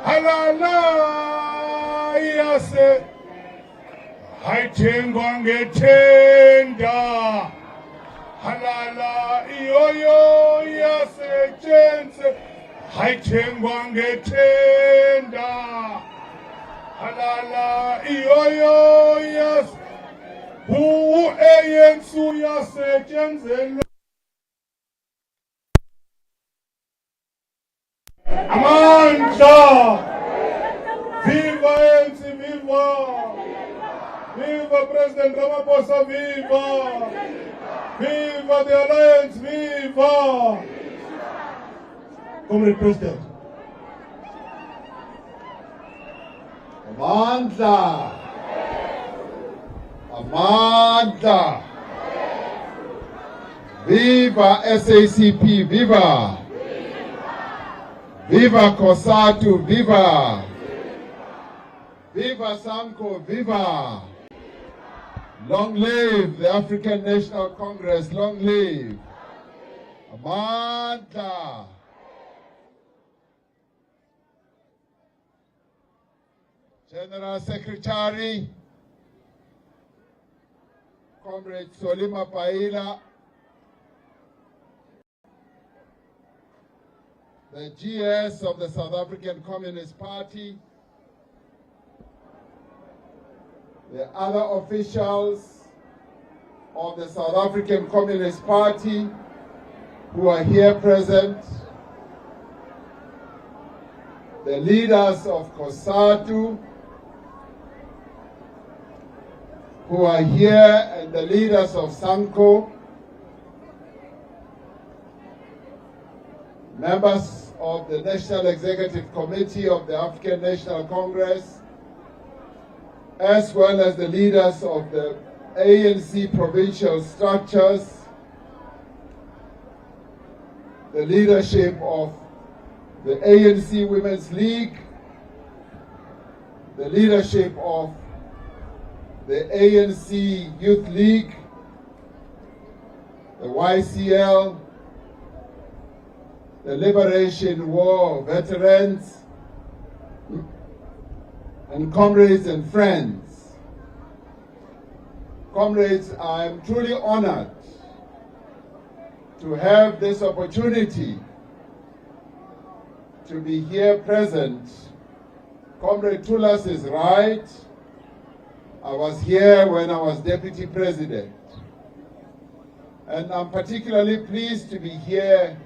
halala yase haithengwa ngethenda halala iyoyo yasetshenziswa haithengwa ngethenda halala iyoyo yas hu eyensu yasetshenziswa amandla. Viva ANC, viva! Viva President Ramaphosa, viva! Viva the Alliance, viva! Comrade President. Amandla! Amandla! Viva SACP, viva! Viva COSATU, viva! Viva SANCO, viva! Long live the African National Congress, long live! Amandla! General Secretary, Comrade Solima Paila, the GS of the South African Communist Party, the other officials of the South African Communist Party who are here present, the leaders of COSATU who are here, and the leaders of SANCO, members of the National Executive Committee of the African National Congress, as well as the leaders of the ANC provincial structures, the leadership of the ANC Women's League, the leadership of the ANC Youth League, the YCL, the Liberation War veterans, and comrades and friends. Comrades, I am truly honored to have this opportunity to be here present. Comrade Tulas is right. I was here when I was Deputy President. And I'm particularly pleased to be here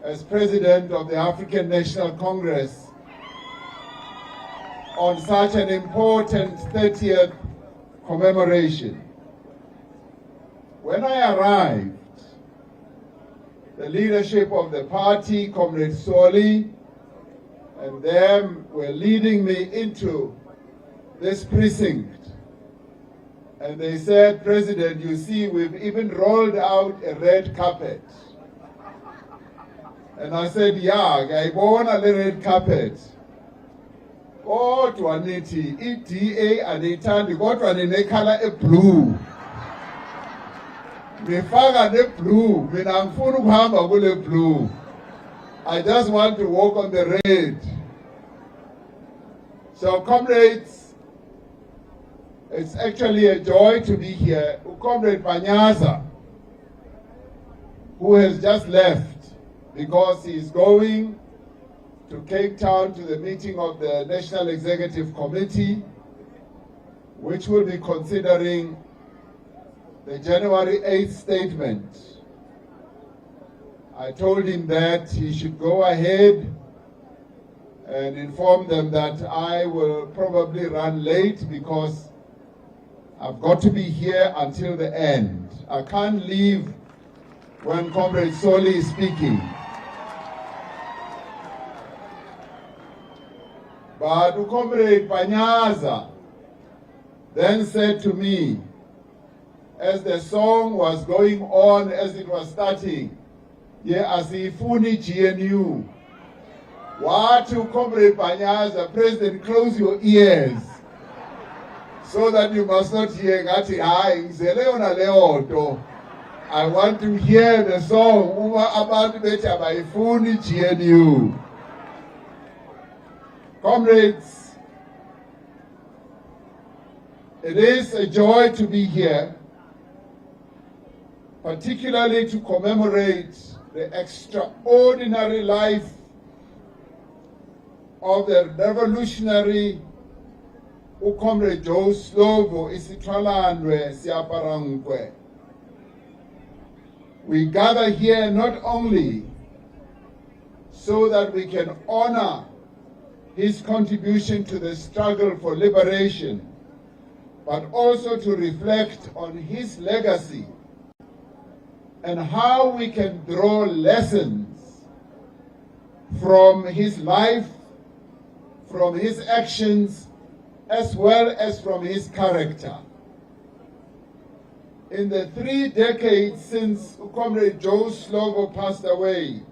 as President of the African National Congress on such an important 30th commemoration. When I arrived, the leadership of the party, Comrade Soli, and them were leading me into this precinct. And they said, President, you see, we've even rolled out a red carpet. And I said, yeah, ngiyayibona le red carpet. Kodwa nithi iDA aniyithandi kodwa ninekhala eblue. Nifaka neblue, mina ngifuna ukuhamba kule blue. I just want to walk on the red. So comrades, it's actually a joy to be here. Comrade Panyaza, who has just left because he is going to Cape Town to the meeting of the National Executive Committee, which will be considering the January 8th statement. I told him that he should go ahead and inform them that I will probably run late because I've got to be here until the end. I can't leave when Comrade Soli is speaking. But Comrade Panyaza then said to me, as the song was going on, as it was starting, yeah, asifuni GNU. What to Comrade Panyaza, President, close your ears so that you must not hear ngati hayi ngizeleona leyo nto. I want to hear the song uma abantu bethi abayifuni GNU. Comrades, it is a joy to be here, particularly to commemorate the extraordinary life of the revolutionary Comrade Joe Slovo isitwalandwe siaparangwe. We gather here not only so that we can honor his contribution to the struggle for liberation, but also to reflect on his legacy and how we can draw lessons from his life, from his actions, as well as from his character. In the 3 decades since Comrade Joe Slovo passed away,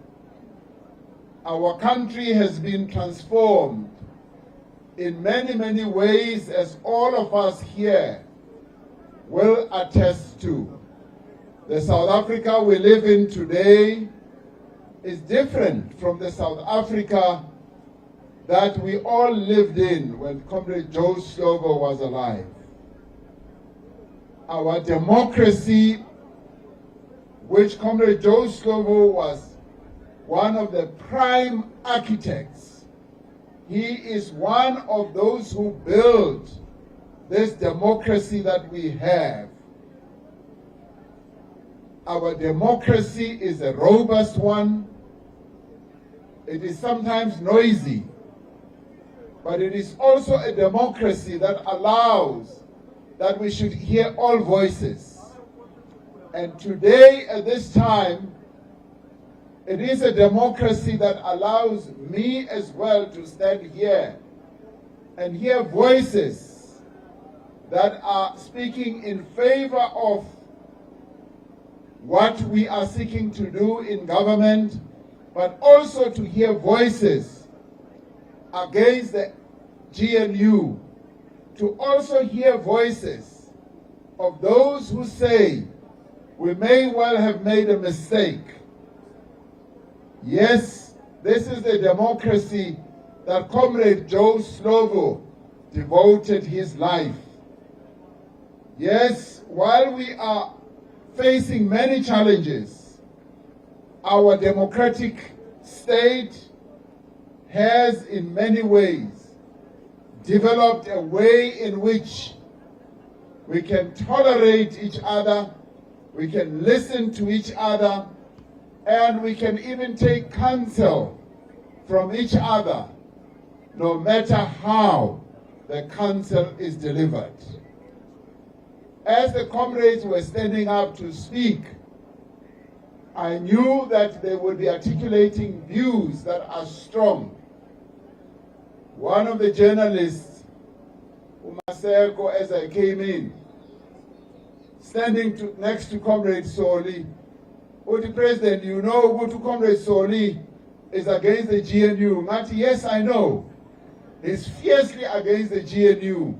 our country has been transformed in many, many ways, as all of us here will attest to. The South Africa we live in today is different from the South Africa that we all lived in when Comrade Joe Slovo was alive. Our democracy, which Comrade Joe Slovo was one of the prime architects, he is one of those who built this democracy that we have. Our democracy is a robust one. It is sometimes noisy, but it is also a democracy that allows that we should hear all voices. And today, at this time, it is a democracy that allows me as well to stand here and hear voices that are speaking in favor of what we are seeking to do in government, but also to hear voices against the GNU, to also hear voices of those who say we may well have made a mistake. Yes, this is the democracy that Comrade Joe Slovo devoted his life. Yes, while we are facing many challenges, our democratic state has in many ways developed a way in which we can tolerate each other, we can listen to each other, and we can even take counsel from each other, no matter how the counsel is delivered. As the comrades were standing up to speak, I knew that they would be articulating views that are strong. One of the journalists, Umaseko, as I came in, standing next to Comrade Soli, the President, you know who to Comrade Soli is against the GNU. Mati, yes, I know. He's fiercely against the GNU.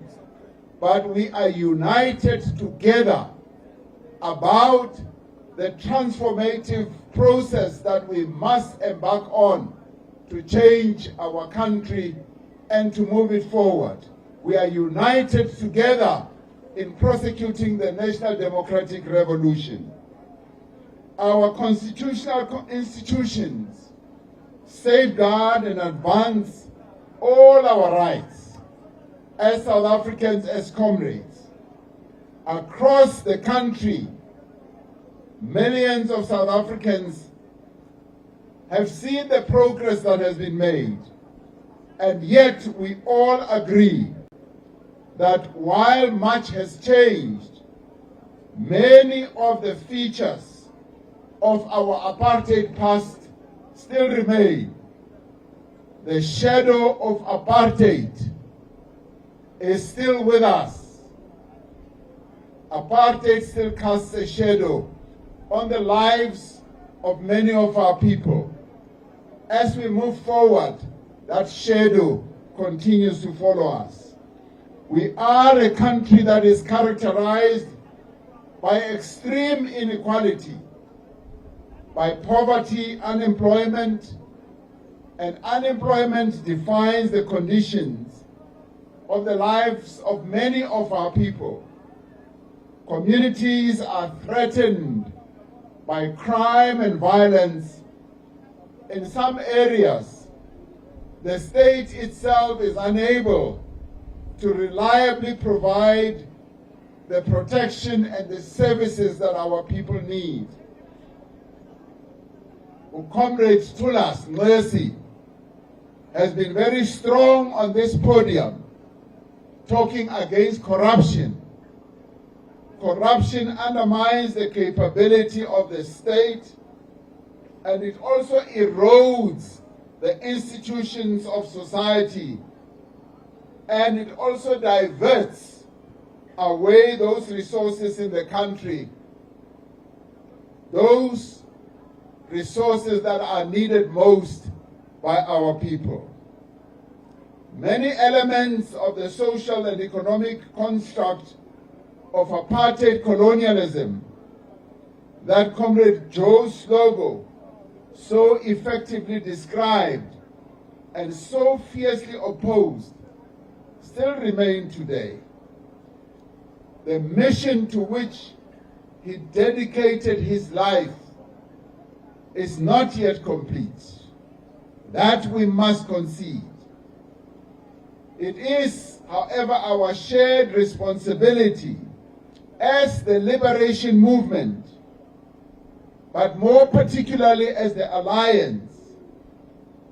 But we are united together about the transformative process that we must embark on to change our country and to move it forward. We are united together in prosecuting the National Democratic Revolution. Our constitutional institutions safeguard and advance all our rights as South Africans, as comrades. Across the country, millions of South Africans have seen the progress that has been made, and yet we all agree that while much has changed, many of the features of our apartheid past still remain. The shadow of apartheid is still with us. Apartheid still casts a shadow on the lives of many of our people. As we move forward, that shadow continues to follow us. We are a country that is characterized by extreme inequality, by poverty, unemployment, and unemployment defines the conditions of the lives of many of our people. Communities are threatened by crime and violence. In some areas, the state itself is unable to reliably provide the protection and the services that our people need. Comrade Tulas Mercy has been very strong on this podium, talking against corruption. Corruption undermines the capability of the state, and it also erodes the institutions of society, and it also diverts away those resources in the country, those resources that are needed most by our people. Many elements of the social and economic construct of apartheid colonialism that Comrade Joe Slovo so effectively described and so fiercely opposed still remain today. The mission to which he dedicated his life is not yet complete. That we must concede. It is, however, our shared responsibility as the liberation movement, but more particularly as the Alliance,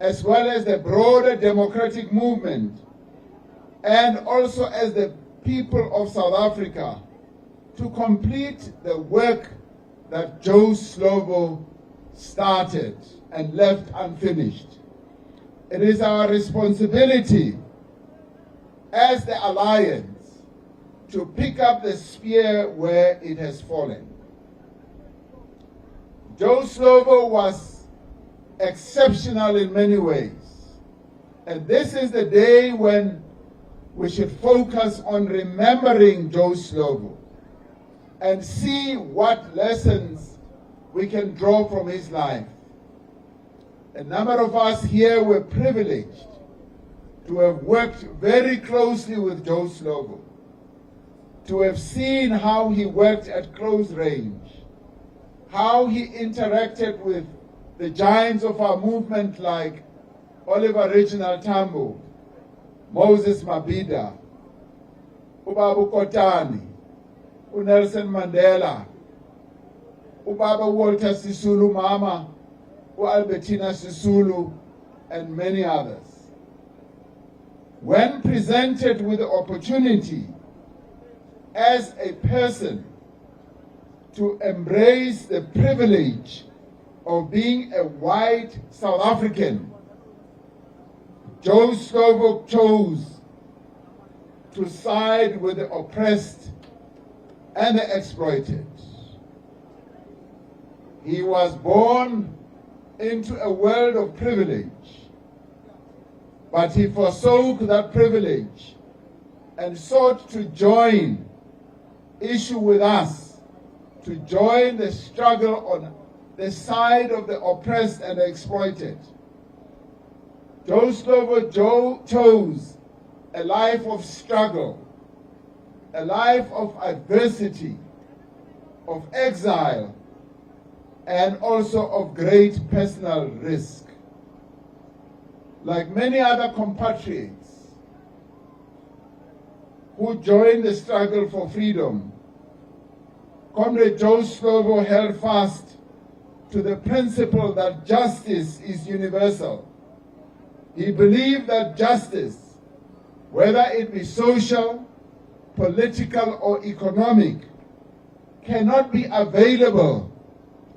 as well as the broader democratic movement, and also as the people of South Africa, to complete the work that Joe Slovo started and left unfinished. It is our responsibility as the Alliance to pick up the spear where it has fallen. Joe Slovo was exceptional in many ways, and this is the day when we should focus on remembering Joe Slovo and see what lessons we can draw from his life. A number of us here were privileged to have worked very closely with Joe Slovo, to have seen how he worked at close range, how he interacted with the giants of our movement like Oliver Reginald Tambo, Moses Mabhida, Ubaba Kotani, Nelson Mandela, Ubaba Walter Sisulu Mama, Albertina Sisulu, and many others. When presented with the opportunity as a person to embrace the privilege of being a white South African, Joe Slovo chose to side with the oppressed and the exploited. He was born into a world of privilege, but he forsook that privilege and sought to join issue with us, to join the struggle on the side of the oppressed and the exploited. Joe Slovo chose a life of struggle, a life of adversity, of exile, and also of great personal risk. Like many other compatriots who joined the struggle for freedom, Comrade Joe Slovo held fast to the principle that justice is universal. He believed that justice, whether it be social, political, or economic, cannot be available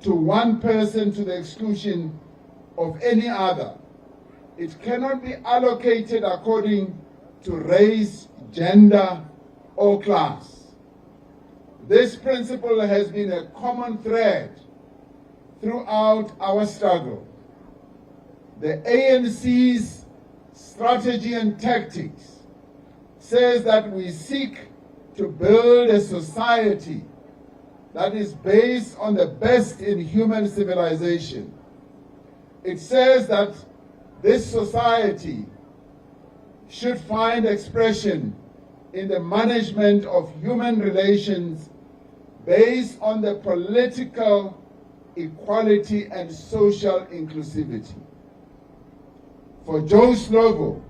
to one person to the exclusion of any other. It cannot be allocated according to race, gender, or class. This principle has been a common thread throughout our struggle. The ANC's strategy and tactics says that we seek to build a society that is based on the best in human civilization. It says that this society should find expression in the management of human relations based on the political equality and social inclusivity. For Joe Slovo,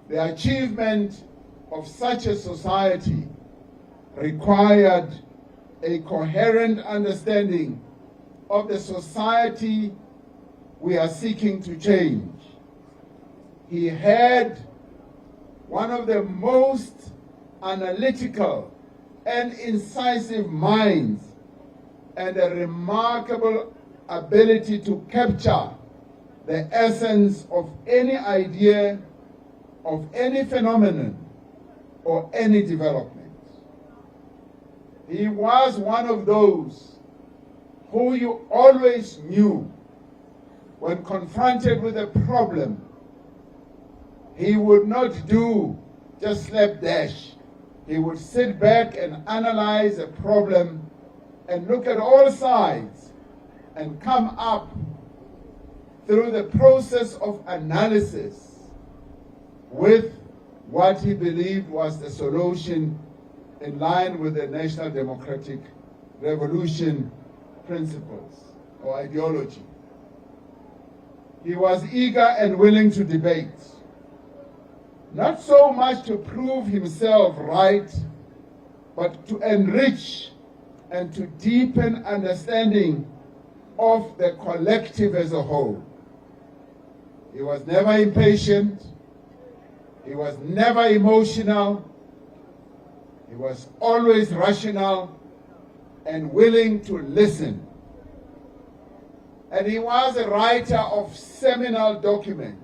the achievement of such a society required a coherent understanding of the society we are seeking to change. He had one of the most analytical and incisive minds and a remarkable ability to capture the essence of any idea, of any phenomenon, or any development. He was one of those who you always knew when confronted with a problem, he would not do just slapdash. He would sit back and analyze a problem and look at all sides and come up through the process of analysis with what he believed was the solution in line with the National Democratic Revolution principles or ideology. He was eager and willing to debate, not so much to prove himself right, but to enrich and to deepen understanding of the collective as a whole. He was never impatient. He was never emotional. He was always rational and willing to listen. And he was a writer of seminal documents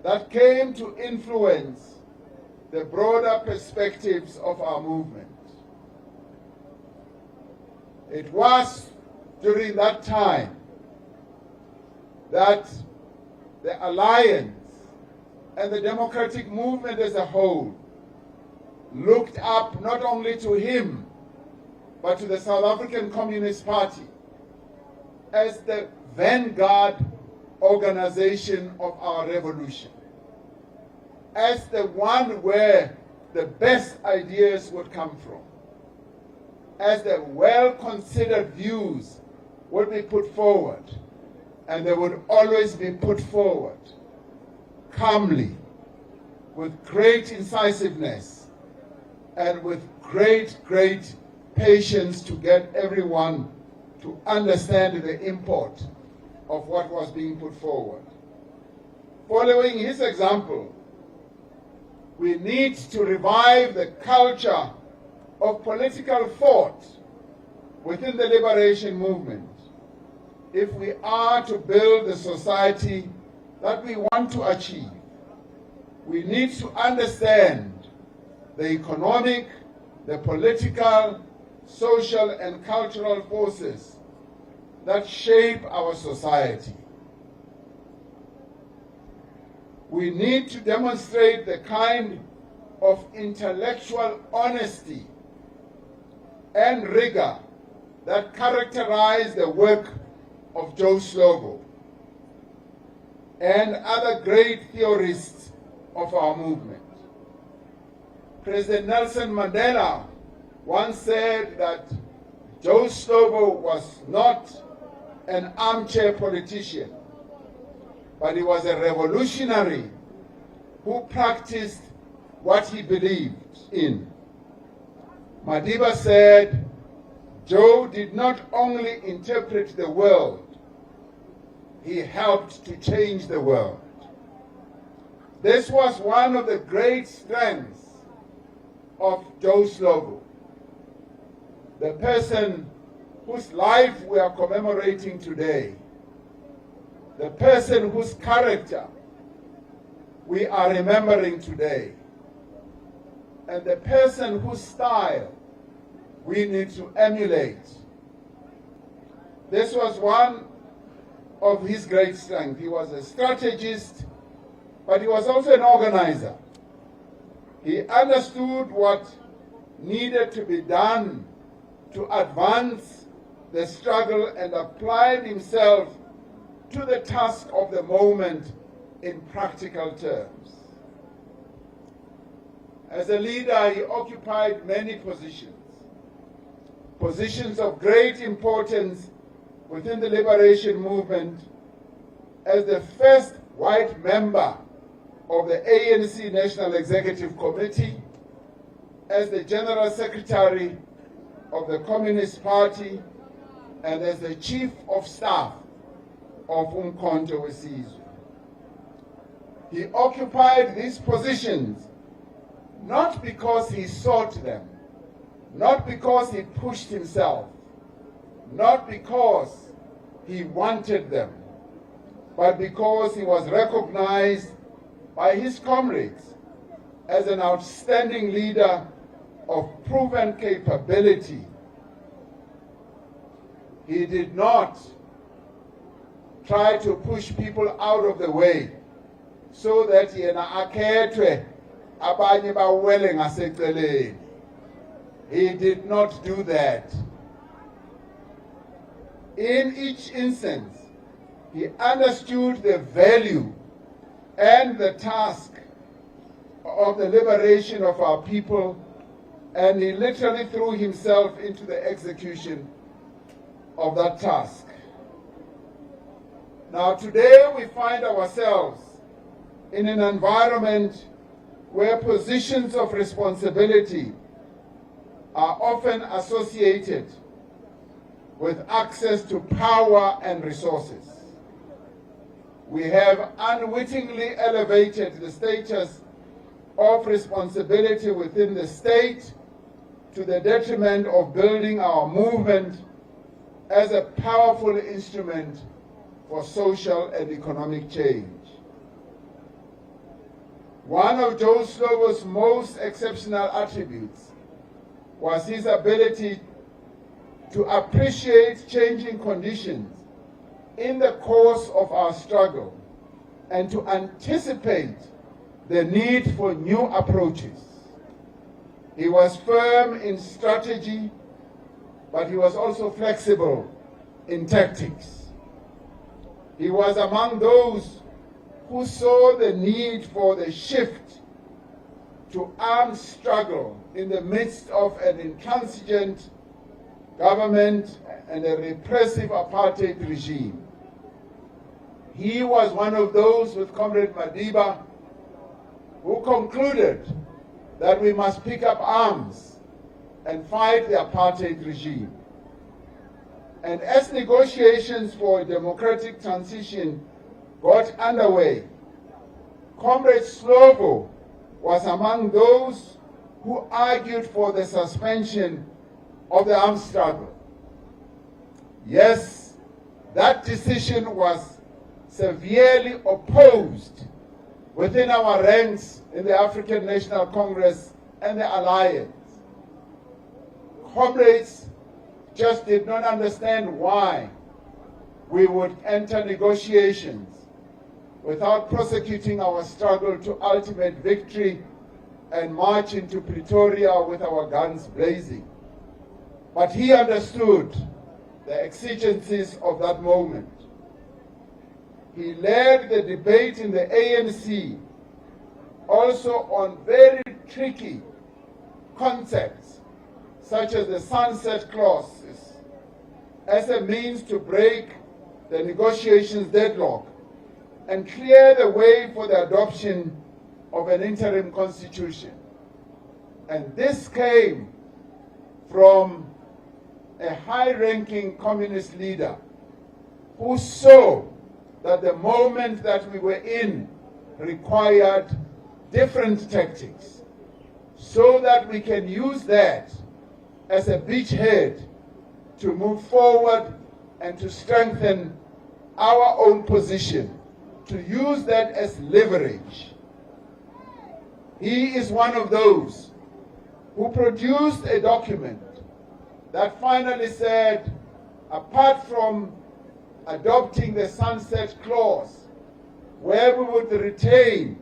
that came to influence the broader perspectives of our movement. It was during that time that the Alliance and the democratic movement as a whole looked up not only to him, but to the South African Communist Party as the vanguard organization of our revolution, as the one where the best ideas would come from, as the well-considered views would be put forward, and they would always be put forward calmly, with great incisiveness, and with great patience to get everyone to understand the import of what was being put forward. Following his example, we need to revive the culture of political thought within the liberation movement if we are to build the society that we want to achieve. We need to understand the economic, the political, social, and cultural forces that shape our society. We need to demonstrate the kind of intellectual honesty and rigor that characterize the work of Joe Slovo and other great theorists of our movement. President Nelson Mandela once said that Joe Slovo was not an armchair politician, but he was a revolutionary who practiced what he believed in. Madiba said, Joe did not only interpret the world, he helped to change the world. This was one of the great strengths of Joe Slovo, the person whose life we are commemorating today, the person whose character we are remembering today, and the person whose style we need to emulate. This was one of his great strengths. He was a strategist, but he was also an organizer. He understood what needed to be done to advance the struggle and applied himself to the task of the moment in practical terms. As a leader, he occupied many positions of great importance within the liberation movement as the first white member of the ANC National Executive Committee, as the General Secretary of the Communist Party, and as the Chief of Staff of Umkhonto weSizwe. He occupied these positions not because he sought them, not because he pushed himself, not because he wanted them, but because he was recognized by his comrades as an outstanding leader of proven capability. He did not try to push people out of the way so that yena akhethwe abanye bawele ngaseceleni. He did not do that. In each instance, he understood the value and the task of the liberation of our people, and he literally threw himself into the execution of that task. Now today we find ourselves in an environment where positions of responsibility are often associated with access to power and resources. We have unwittingly elevated the status of responsibility within the state to the detriment of building our movement as a powerful instrument for social and economic change. One of Joe Slovo's most exceptional attributes was his ability to appreciate changing conditions in the course of our struggle and to anticipate the need for new approaches. He was firm in strategy, but he was also flexible in tactics. He was among those who saw the need for the shift to armed struggle in the midst of an intransigent government and a repressive apartheid regime. He was one of those with Comrade Madiba who concluded that we must pick up arms and fight the apartheid regime. And as negotiations for a democratic transition got underway, Comrade Slovo was among those who argued for the suspension of the armed struggle. Yes, that decision was severely opposed within our ranks in the African National Congress and the Alliance. Comrades just did not understand why we would enter negotiations without prosecuting our struggle to ultimate victory and march into Pretoria with our guns blazing. But he understood the exigencies of that moment. He led the debate in the ANC also on very tricky concepts such as the sunset clauses as a means to break the negotiations deadlock and clear the way for the adoption of an interim constitution. And this came from a high-ranking communist leader who saw that the moment that we were in required different tactics so that we can use that as a beachhead to move forward and to strengthen our own position, to use that as leverage. He is one of those who produced a document that finally said, apart from adopting the sunset clause, where we would retain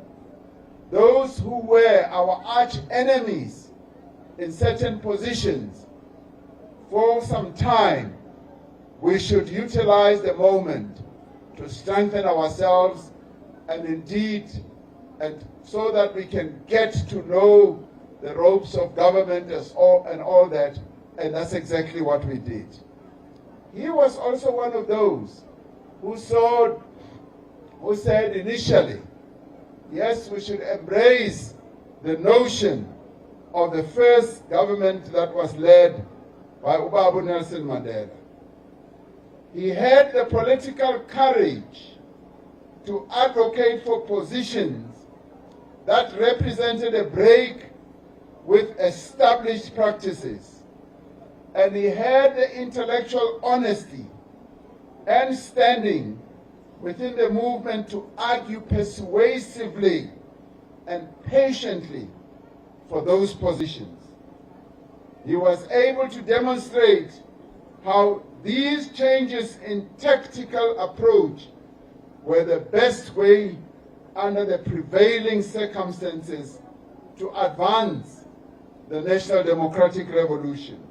those who were our arch enemies in certain positions for some time, we should utilize the moment to strengthen ourselves and indeed, and so that we can get to know the ropes of government and all that, and that's exactly what we did. He was also one of those who said initially, yes, we should embrace the notion of the first government that was led by Ubaba Nelson Mandela. He had the political courage to advocate for positions that represented a break with established practices. And he had the intellectual honesty and standing within the movement to argue persuasively and patiently for those positions. He was able to demonstrate how these changes in tactical approach were the best way under the prevailing circumstances to advance the National Democratic Revolution.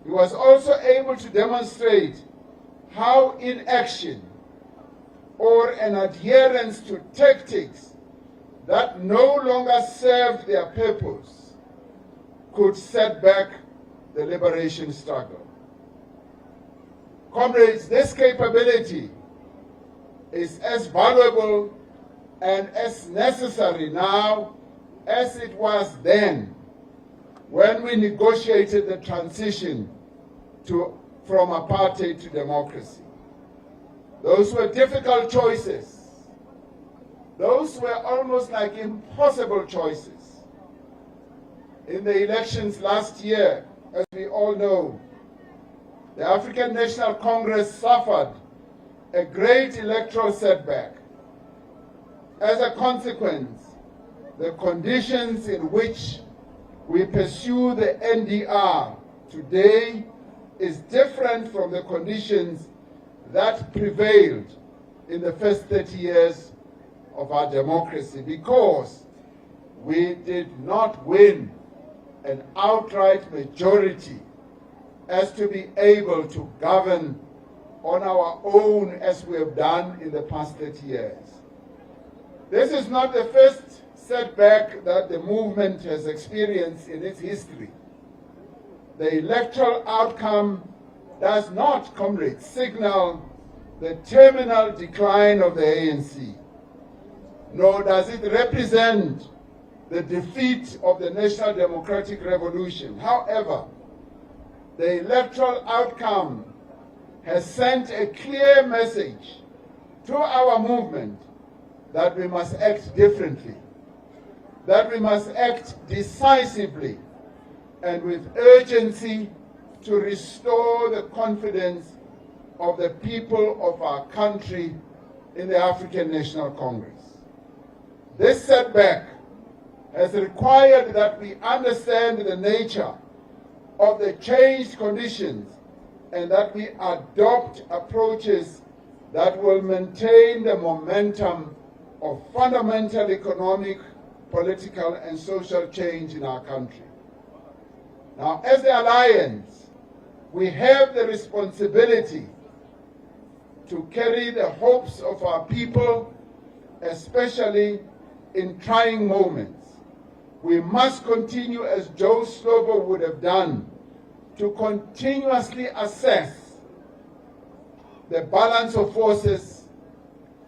He was also able to demonstrate how inaction or an adherence to tactics that no longer served their purpose could set back the liberation struggle. Comrades, this capability is as valuable and as necessary now as it was then when we negotiated the transition from apartheid to democracy. Those were difficult choices. Those were almost like impossible choices. In the elections last year, as we all know, the African National Congress suffered a great electoral setback. As a consequence, the conditions in which we pursue the NDR today is different from the conditions that prevailed in the first 30 years of our democracy, because we did not win an outright majority as to be able to govern on our own as we have done in the past 30 years. This is not the first setback that the movement has experienced in its history. The electoral outcome does not, comrades, signal the terminal decline of the ANC, nor does it represent the defeat of the National Democratic Revolution. However, the electoral outcome has sent a clear message to our movement that we must act differently, that we must act decisively and with urgency to restore the confidence of the people of our country in the African National Congress. This setback has required that we understand the nature of the changed conditions and that we adopt approaches that will maintain the momentum of fundamental economic, political, and social change in our country. Now, as the Alliance, we have the responsibility to carry the hopes of our people, especially in trying moments. We must continue, as Joe Slovo would have done, to continuously assess the balance of forces,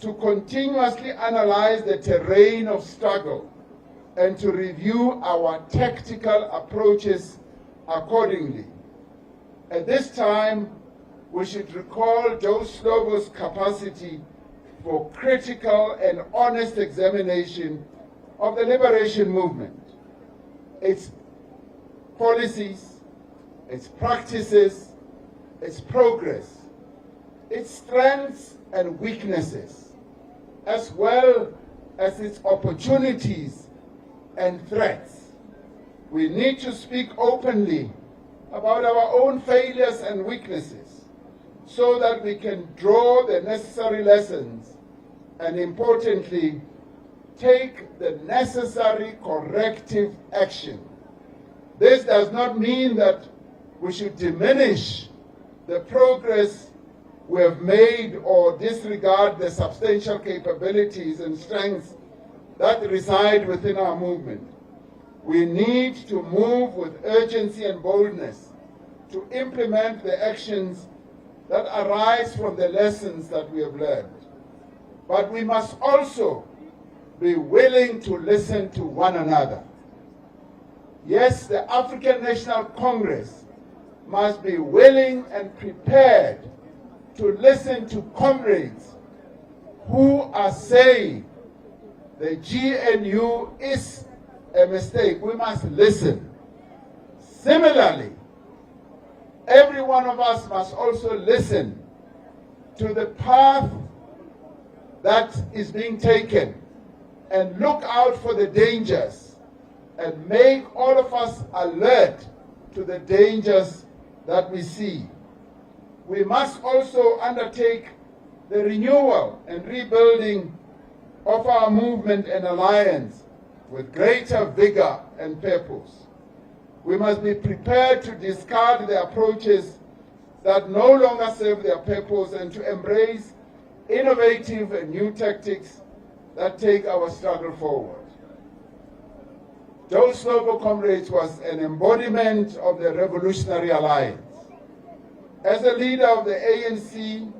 to continuously analyze the terrain of struggle, and to review our tactical approaches accordingly. At this time, we should recall Joe Slovo's capacity for critical and honest examination of the liberation movement, its policies, its practices, its progress, its strengths and weaknesses, as well as its opportunities and threats. We need to speak openly about our own failures and weaknesses so that we can draw the necessary lessons and, importantly, take the necessary corrective action. This does not mean that we should diminish the progress who have made or disregard the substantial capabilities and strengths that reside within our movement. We need to move with urgency and boldness to implement the actions that arise from the lessons that we have learned. But we must also be willing to listen to one another. Yes, the African National Congress must be willing and prepared to listen to comrades who are saying the GNU is a mistake. We must listen. Similarly, every one of us must also listen to the path that is being taken and look out for the dangers and make all of us alert to the dangers that we see. We must also undertake the renewal and rebuilding of our movement and alliance with greater vigor and purpose. We must be prepared to discard the approaches that no longer serve their purpose and to embrace innovative and new tactics that take our struggle forward. Joe Slovo, comrades, was an embodiment of the Revolutionary Alliance. As a leader of the ANC,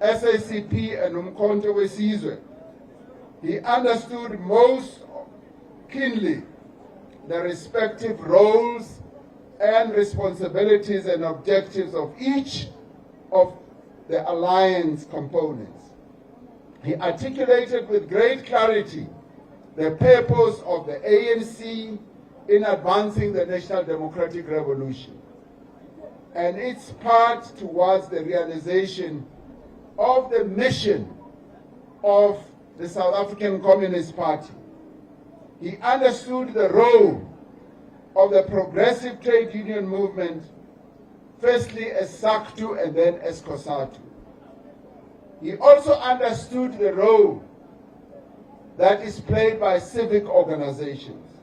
SACP, and Umkhonto weSizwe, he understood most keenly the respective roles and responsibilities and objectives of each of the alliance components. He articulated with great clarity the purpose of the ANC in advancing the National Democratic Revolution and its part towards the realization of the mission of the South African Communist Party. He understood the role of the progressive trade union movement, firstly as SACP and then as COSATU. He also understood the role that is played by civic organizations.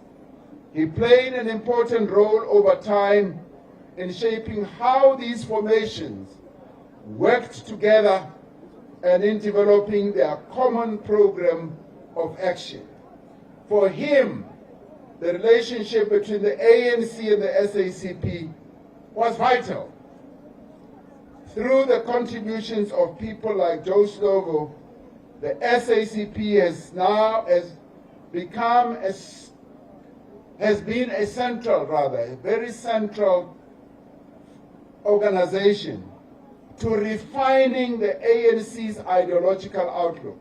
He played an important role over time in shaping how these formations worked together and in developing their common program of action. For him, the relationship between the ANC and the SACP was vital. Through the contributions of people like Joe Slovo, the SACP has been a very central organization to refining the ANC's ideological outlook.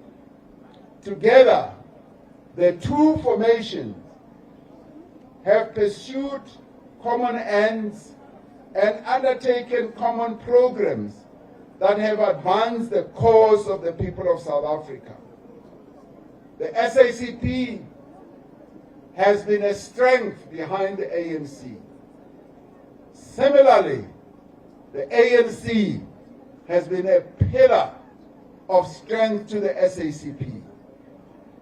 Together, the two formations have pursued common ends and undertaken common programs that have advanced the cause of the people of South Africa. The SACP has been a strength behind the ANC. Similarly, the ANC has been a pillar of strength to the SACP.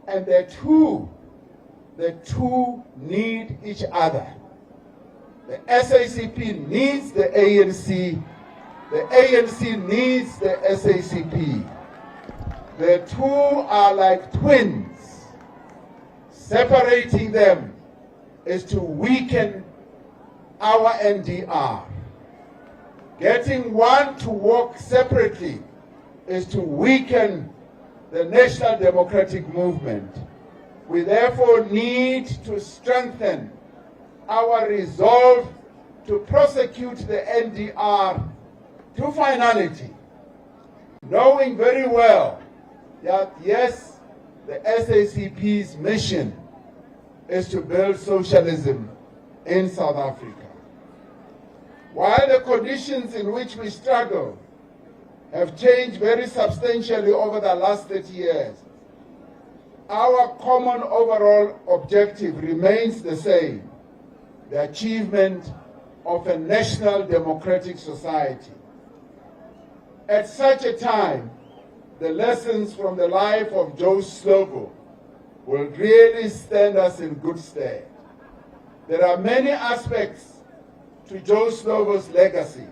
And the two need each other. The SACP needs the ANC. The ANC needs the SACP. The two are like twins. Separating them is to weaken our NDR. Getting one to work separately is to weaken the National Democratic Movement. We therefore need to strengthen our resolve to prosecute the NDR to finality, knowing very well that yes, the SACP's mission is to build socialism in South Africa. While the conditions in which we struggle have changed very substantially over the last 30 years, our common overall objective remains the same: the achievement of a national democratic society. At such a time, the lessons from the life of Joe Slovo will really stand us in good stead. There are many aspects to Joe Slovo's legacy.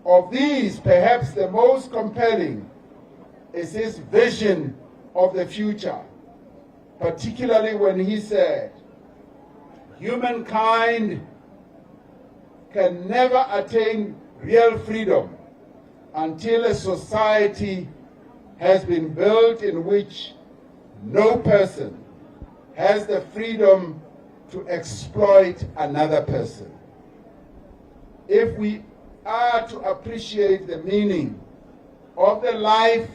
Of these, perhaps the most compelling is his vision of the future, particularly when he said, humankind can never attain real freedom until a society has been built in which no person has the freedom to exploit another person. If we are to appreciate the meaning of the life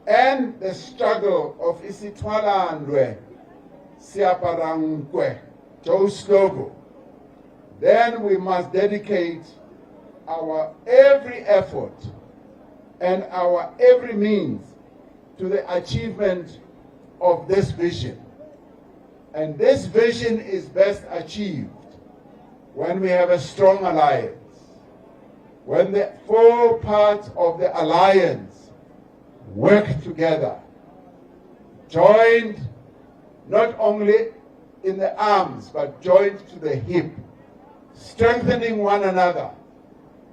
and the struggle of Isitwalandwe Siaparangwe Joe Slovo, then we must dedicate our every effort and our every means to the achievement of this vision. And this vision is best achieved when we have a strong alliance, when the four parts of the alliance work together, joined not only in the arms, but joined to the hip, strengthening one another,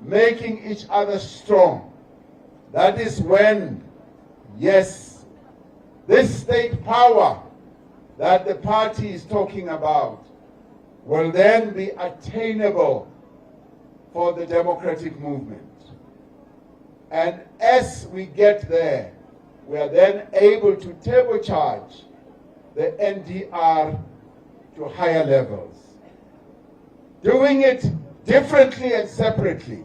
making each other strong. That is when, yes, this state power that the party is talking about will then be attainable for the democratic movement. And as we get there, we are then able to turbocharge the NDR to higher levels. Doing it differently and separately,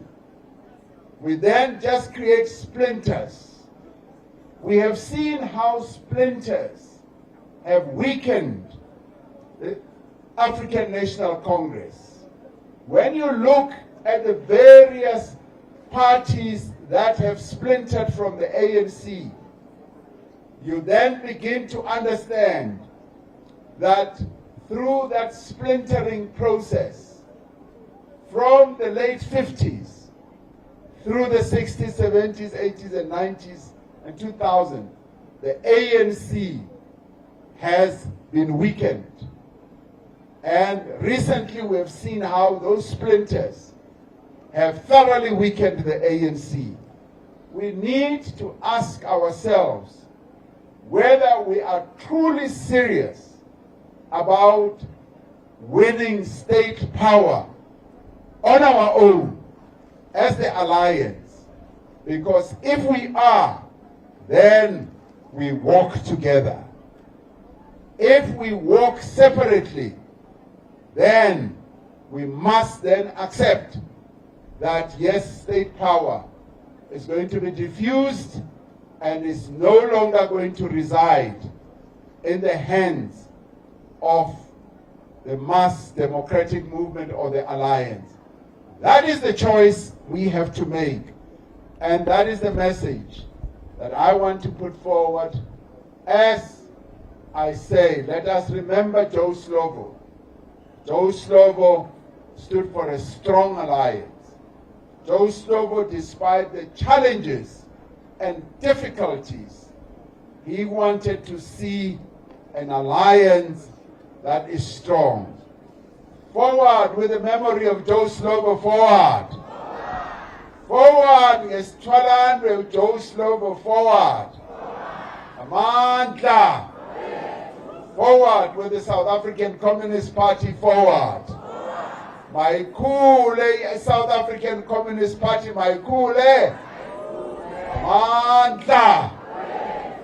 we then just create splinters. We have seen how splinters have weakened the African National Congress. When you look at the various parties that have splintered from the ANC, you then begin to understand that through that splintering process, from the late 50s, through the 60s, 70s, 80s, and 90s, and 2000, the ANC has been weakened. And recently we have seen how those splinters have thoroughly weakened the ANC. We need to ask ourselves whether we are truly serious about winning state power on our own as the alliance. Because if we are, then we walk together. If we walk separately, then we must then accept that yes, state power is going to be diffused and is no longer going to reside in the hands of the mass democratic movement or the alliance. That is the choice we have to make. And that is the message that I want to put forward. As I say, let us remember Joe Slovo. Joe Slovo stood for a strong alliance. Joe Slovo, despite the challenges and difficulties, he wanted to see an alliance that is strong. Forward with the memory of Joe Slovo, forward. Forward, yes, Twaland with Joe Slovo, forward. Amandla. Forward with the South African Communist Party, forward. Maikule, South African Communist Party, Maikule. Amandla.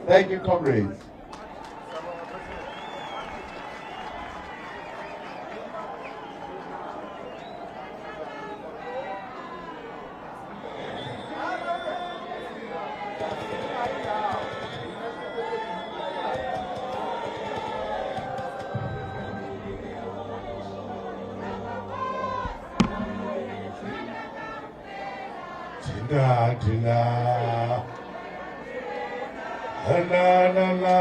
Thank you, comrades. Dina, dina, la la la,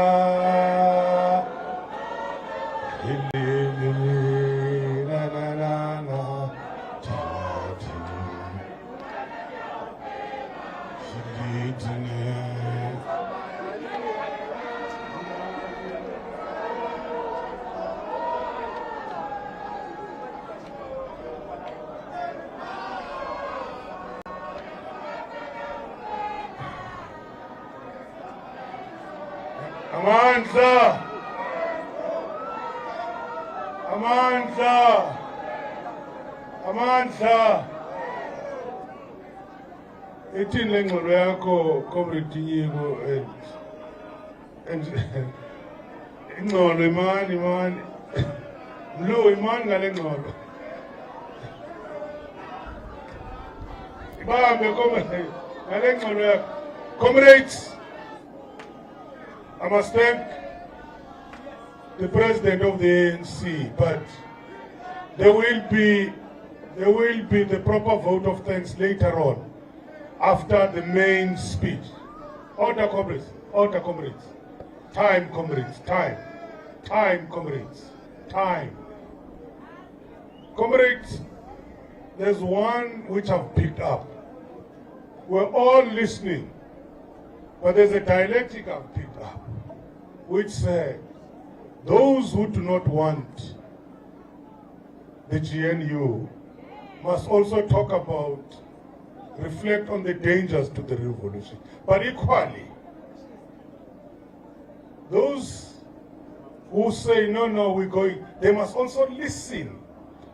lili, lili, la la la la, dina, dina, dina, dina. Amandla. Amandla. Amandla. Ithini lengxolo yakho comrade Nyiko and ingxolo imani Mlo imani ngale ngxolo ibambe comrade ngale ngxolo yakho. Comrades, I must thank the president of the ANC, but there will be the proper vote of thanks later on, after the main speech. Order, comrades. Order, comrades. Time, comrades. Time. Time, comrades. Time. Comrades, there's one which I've picked up. We're all listening, but there's a dialectic I've picked up, which said, those who do not want the GNU must also talk about, reflect on the dangers to the revolution. But equally, those who say, no, we're going, they must also listen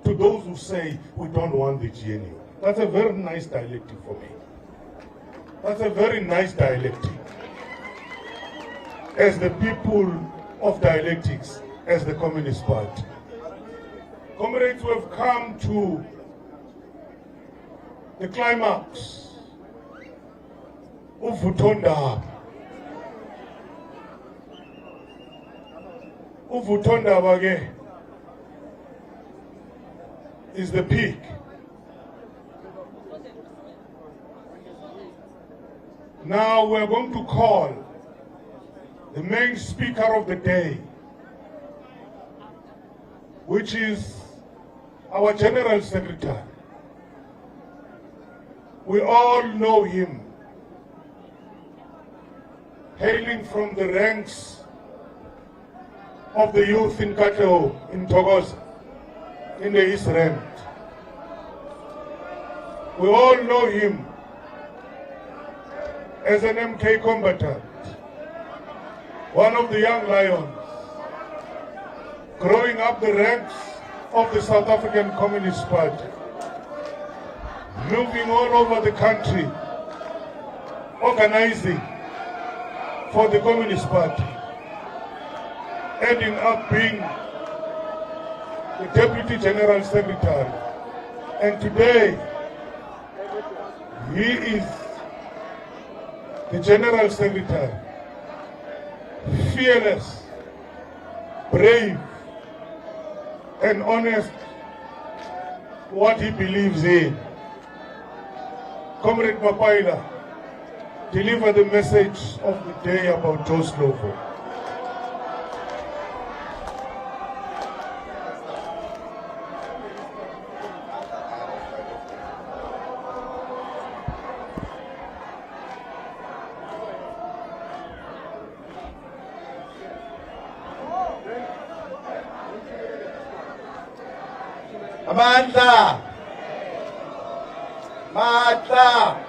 to those who say, we don't want the GNU. That's a very nice dialectic for me. That's a very nice dialectic. As the people of dialectics, as the Communist Party. Comrades, we have come to the climax. Uvutondaba. Uvutondaba ke is the peak. Now we're going to call the main speaker of the day, which is our General Secretary. We all know him, hailing from the ranks of the youth in Katlehong, in Thokoza, in the East Rand. We all know him as an MK combatant, one of the young lions, growing up the ranks of the South African Communist Party, moving all over the country, organizing for the Communist Party, ending up being the Deputy General Secretary. And today, he is the General Secretary, fearless, brave, and honest what he believes in. Comrade Mapaila, deliver the message of the day about Joe Slovo. Amandla. Matla.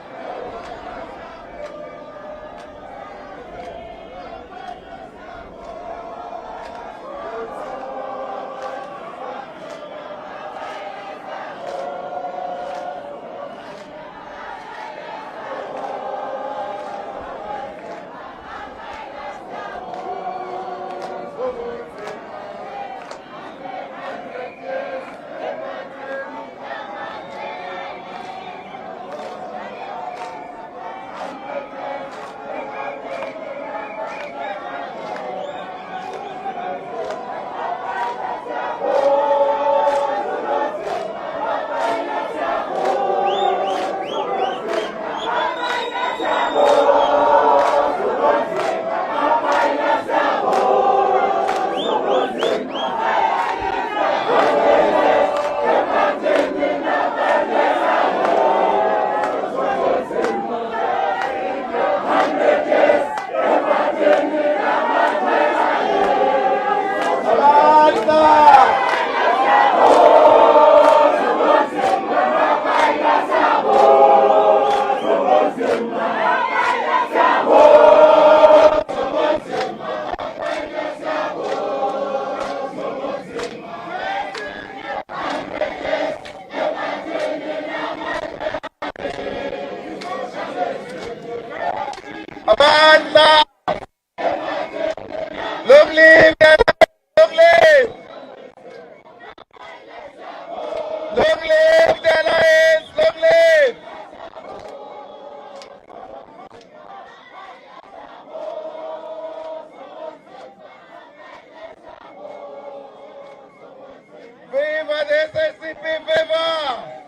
SACP, viva!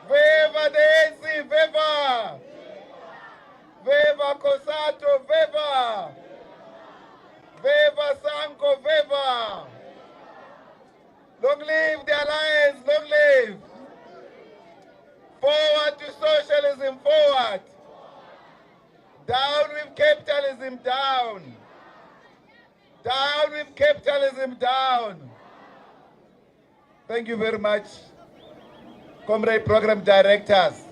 Viva the ANC, viva! Viva COSATU, viva! Viva Sanko, viva! Long live the alliance, long live! Forward to socialism, forward! Down with capitalism, down! Down with capitalism, down! Thank you very much, Comrade Program Directors.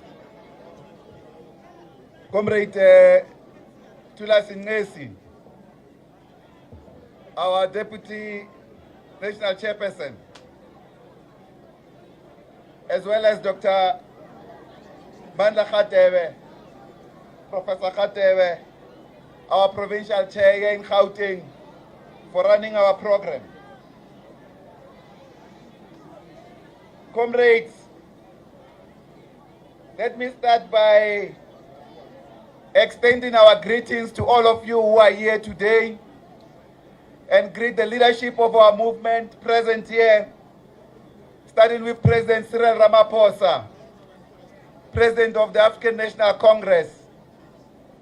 Comrade Tulasinesi, our Deputy National Chairperson, as well as Dr. Bandla Khatebe, Professor Khatebe, our Provincial Chair here in Gauteng, for running our program. Comrades, let me start by extending our greetings to all of you who are here today and greet the leadership of our movement present here, starting with President Cyril Ramaphosa, President of the African National Congress,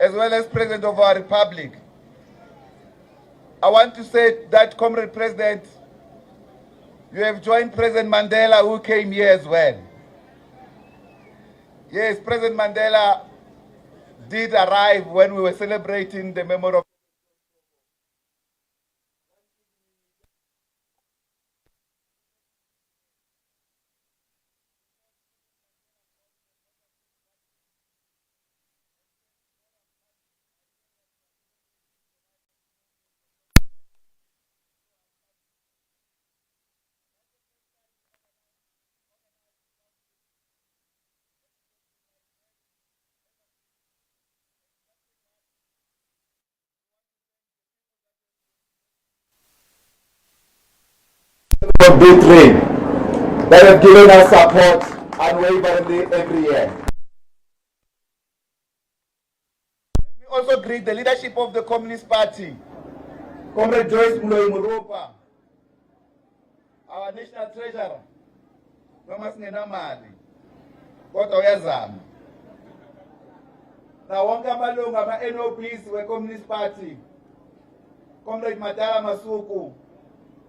as well as President of our Republic. I want to say that, Comrade President, you have joined President Mandela, who came here as well. Yes, President Mandela did arrive when we were celebrating the memory of victory that have given us support unwaveringly every year. Let me also greet the leadership of the Communist Party, Comrade Joyce Murupa, our National Treasurer, noma singena mali kodwa uyazama. Na wonke amalungu ama-NOBs we-Communist Party, Comrade Madala Masuku,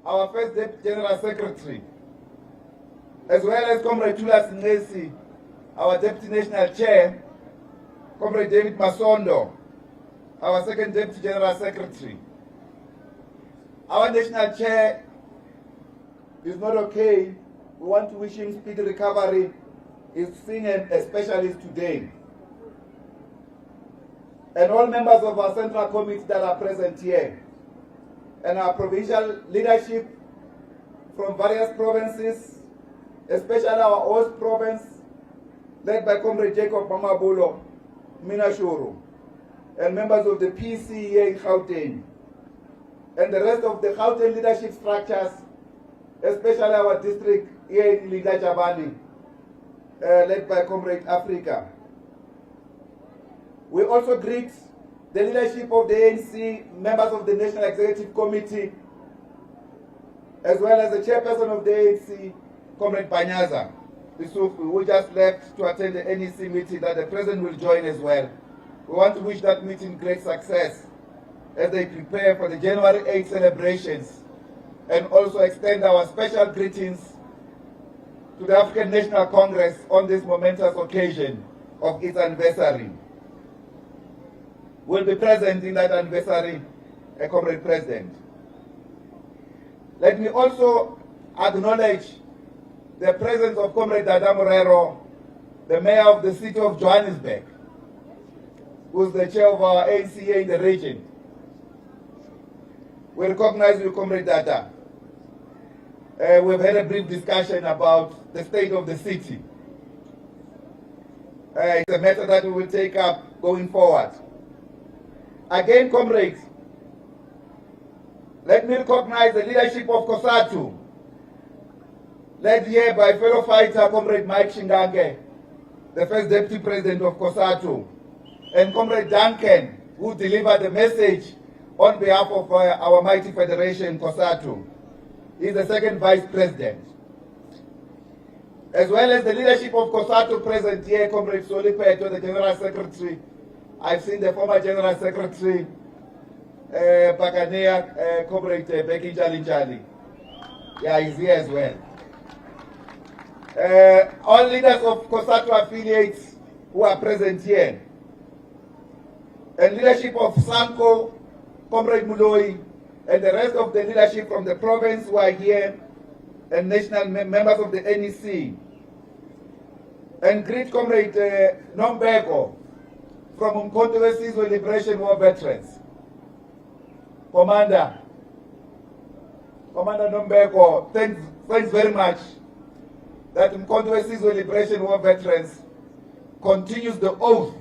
our first Deputy General Secretary, as well as Comrade Tulas Ngesi, our Deputy National Chair, Comrade David Masondo, our second Deputy General Secretary. Our National Chair is not okay. We want to wish him speedy recovery. He's seeing a specialist today. And all members of our Central Committee that are present here, and our provincial leadership from various provinces, especially our host province, led by Comrade Jacob Mamabulo, Minashuru, and members of the PC here in Gauteng, and the rest of the Gauteng leadership structures, especially our district here in Lida Jabani, led by Comrade Africa. We also greet the leadership of the ANC, members of the National Executive Committee, as well as the chairperson of the ANC, Comrade Panyaza, who just left to attend the NEC meeting that the president will join as well. We want to wish that meeting great success as they prepare for the January 8 celebrations, and also extend our special greetings to the African National Congress on this momentous occasion of its anniversary. Will be present in that anniversary, Comrade President. Let me also acknowledge the presence of Comrade Dada Morero, the mayor of the city of Johannesburg, who is the chair of our ANC in the region. We recognize you, Comrade Dada. We've had a brief discussion about the state of the city. It's a matter that we will take up going forward. Again, comrades, let me recognize the leadership of COSATU, led here by fellow fighter Comrade Mike Shingange, the first Deputy President of COSATU, and Comrade Duncan, who delivered the message on behalf of our mighty federation, COSATU. He's the second vice president. As well as the leadership of COSATU present here, Comrade Solipeto, the General Secretary. I've seen the former General Secretary, Pakanea, Comrade Becky Jali. Yeah, he's here as well. All leaders of COSATU affiliates who are present here. And leadership of SANCO, Comrade Muloi, and the rest of the leadership from the province who are here, and national members of the NEC. And greet Comrade Nombeko from Umkhonto Sizwe Liberation War Veterans. Commander Nombeko, thanks very much that Umkhonto Sizwe Liberation War Veterans continues the oath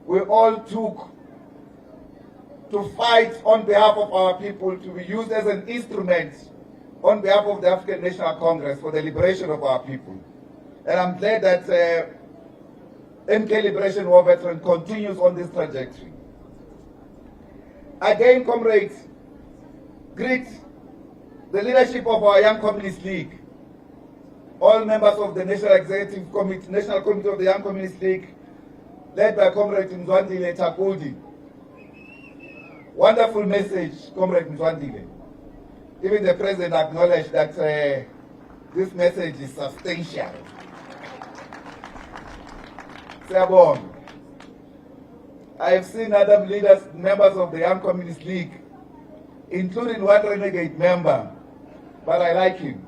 we all took to fight on behalf of our people, to be used as an instrument on behalf of the African National Congress for the liberation of our people. And I'm glad that MK Liberation War Veteran continues on this trajectory. Again, comrades, greet the leadership of our Young Communist League, all members of the National Executive Committee, National Committee of the Young Communist League, led by Comrade Mzwandile Takudi. Wonderful message, Comrade Mzwandile. Even the President acknowledged that this message is substantial. Siyabonga. I have seen other leaders, members of the Young Communist League, including one renegade member, but I like him.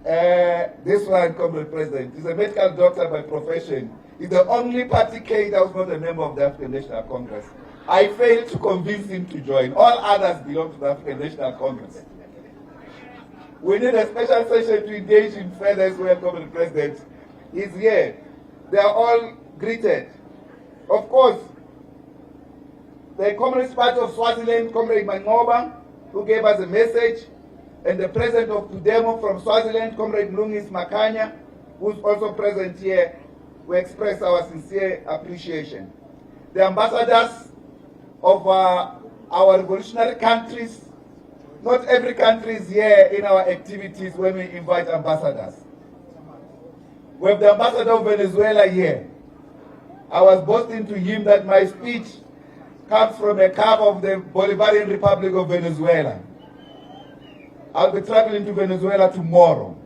This one, Comrade President, is a medical doctor by profession. He's the only party candidate that was not a member of the African National Congress. I failed to convince him to join. All others belong to the African National Congress. We need a special session to engage him further as well, Comrade President. He's here. They are all greeted. Of course, the Communist Party of Swaziland, Comrade Mangoba, who gave us a message, and the President of Tudemo from Swaziland, Comrade Mlungis Makanya, who's also present here, we express our sincere appreciation. The ambassadors of our revolutionary countries, not every country is here in our activities when we invite ambassadors. We have the ambassador of Venezuela here. I was boasting to him that my speech comes from a cover of the Bolivarian Republic of Venezuela. I'll be traveling to Venezuela tomorrow,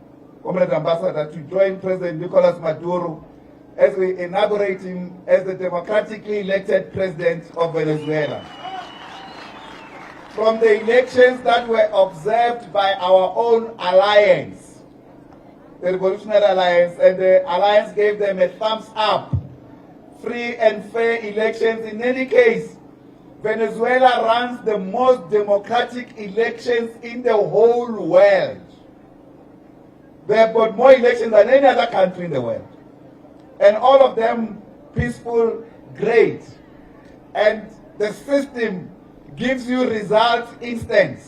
Comrade Ambassador, to join President Nicolas Maduro as we inaugurate him as the democratically elected president of Venezuela. From the elections that were observed by our own alliance, the Revolutionary Alliance, and the alliance gave them a thumbs up, free and fair elections. In any case, Venezuela runs the most democratic elections in the whole world. They have got more elections than any other country in the world. And all of them peaceful, great. And the system gives you results instant.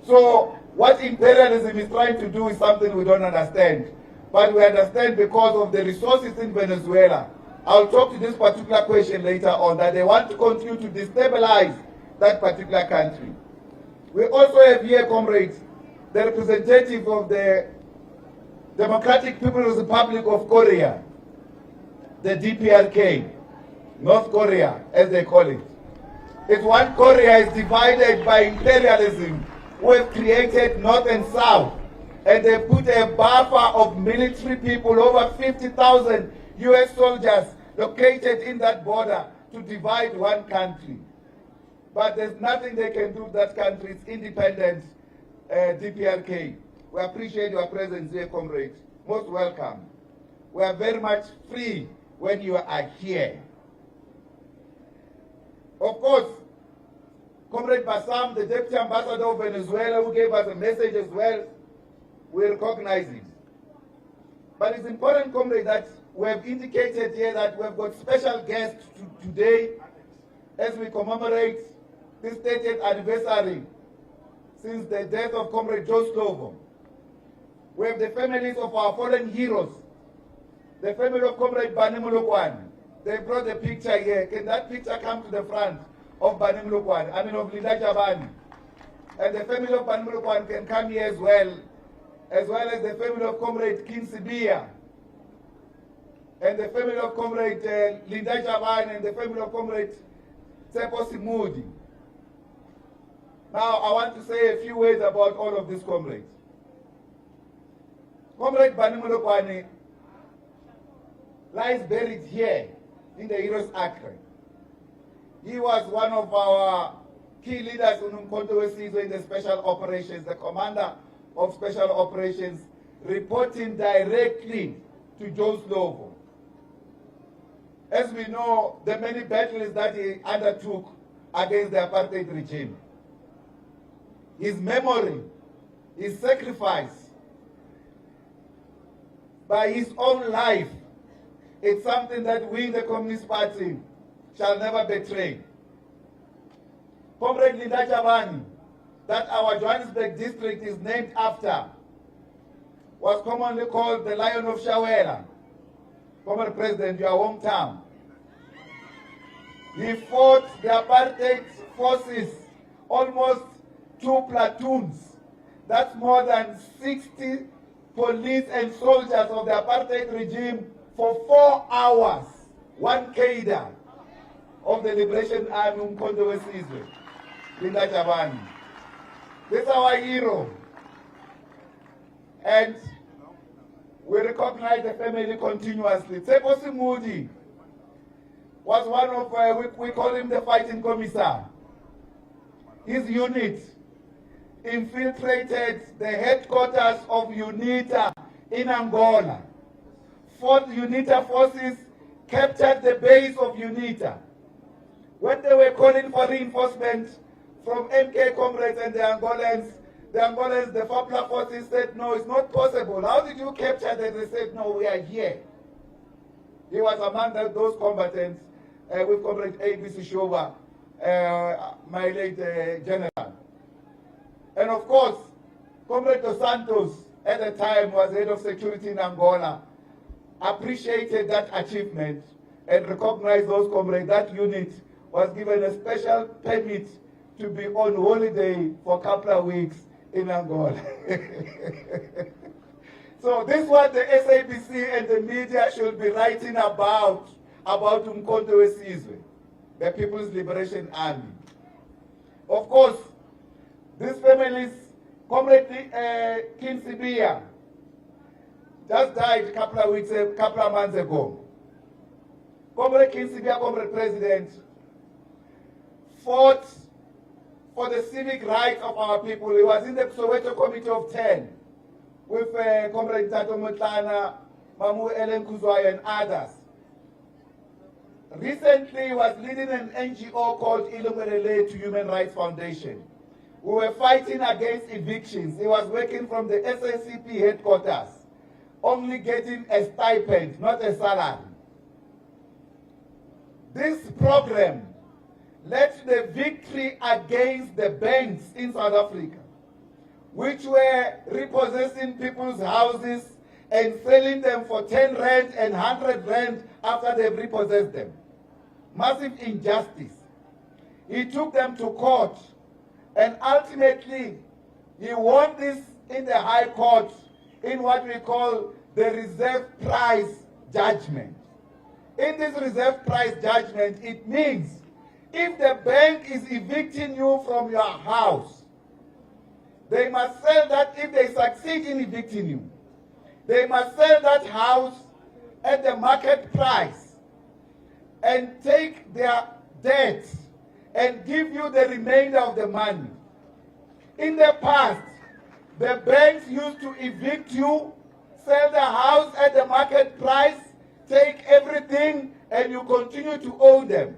So what imperialism is trying to do is something we don't understand. But we understand because of the resources in Venezuela. I'll talk to this particular question later on, that they want to continue to destabilize that particular country. We also have here, comrades, the representative of the Democratic People's Republic of Korea, the DPRK, North Korea, as they call it. It's one Korea is divided by imperialism, who have created North and South, and they put a buffer of military people, over 50,000 US soldiers located in that border to divide one country. But there's nothing they can do to that country. It's independent, DPRK. We appreciate your presence here, comrades. Most welcome. We are very much free when you are here. Of course, Comrade Bassam, the Deputy Ambassador of Venezuela, who gave us a message as well, we recognize it. But it's important, comrade, that we have indicated here that we have got special guests today as we commemorate this 30th anniversary since the death of Comrade Joe Slovo. We have the families of our fallen heroes, the family of Comrade Bani Mulukwan. They brought the picture here. Can that picture come to the front of Bani Mulukwan? I mean of Linda Jabani. And the family of Banmulukwan can come here as well as the family of Comrade Kinsibia, and the family of Comrade Linda Javan, and the family of Comrade Tsepo Simudi. Now, I want to say a few words about all of these comrades. Comrade Banmulukwane lies buried here in the Heroes Acre. He was one of our key leaders in in the special operations, the commander of special operations, reporting directly to Joe Slovo. As we know, the many battles that he undertook against the apartheid regime. His memory, his sacrifice, by his own life, it's something that we in the Communist Party shall never betray. Comrade Linda Javani, that our Johannesburg district is named after, was commonly called the Lion of Shawela. Former President, your hometown. He fought the apartheid forces, almost 2 platoons. That's more than 60 police and soldiers of the apartheid regime for 4 hours. 1 cadre of the Liberation Army, Umkhonto weSizwe, Linda Javani. This is our hero. And we recognize the family continuously. Tsepo Simudi was one of, we call him the fighting commissar. His unit infiltrated the headquarters of UNITA in Angola. Fought UNITA forces, captured the base of UNITA. When they were calling for reinforcement from MK comrades and the Angolans, the FAPLA forces said, no, it's not possible. How did you capture them? They said, no, we are here. He was among those combatants with Comrade ABC Shova, my late general. And of course, Comrade Dos Santos, at the time, was head of security in Angola, appreciated that achievement and recognized those comrades. That unit was given a special permit to be on holiday for a couple of weeks in Angola. So this is what the SAPC and the media should be writing about Umkhonto weSizwe, the People's Liberation Army. Of course, these families, Comrade Kinsibia, just died a couple of months ago. Comrade Kinsibia, Comrade President, fought for the civic rights of our people. He was in the Soweto Committee of 10 with Comrade Tato Motlana, Mamu Ellen Kuzwai, and others. Recently, he was leading an NGO called Ilungelele to Human Rights Foundation. We were fighting against evictions. He was working from the SACP headquarters, only getting a stipend, not a salary. This program led to the victory against the banks in South Africa, which were repossessing people's houses and selling them for 10 rand and 100 rand after they've repossessed them. Massive injustice. He took them to court, and ultimately he won this in the High Court in what we call the reserve price judgment. In this reserve price judgment, it means if the bank is evicting you from your house, they must sell that. If they succeed in evicting you, they must sell that house at the market price and take their debt and give you the remainder of the money. In the past, the banks used to evict you, sell the house at the market price, take everything, and you continue to owe them.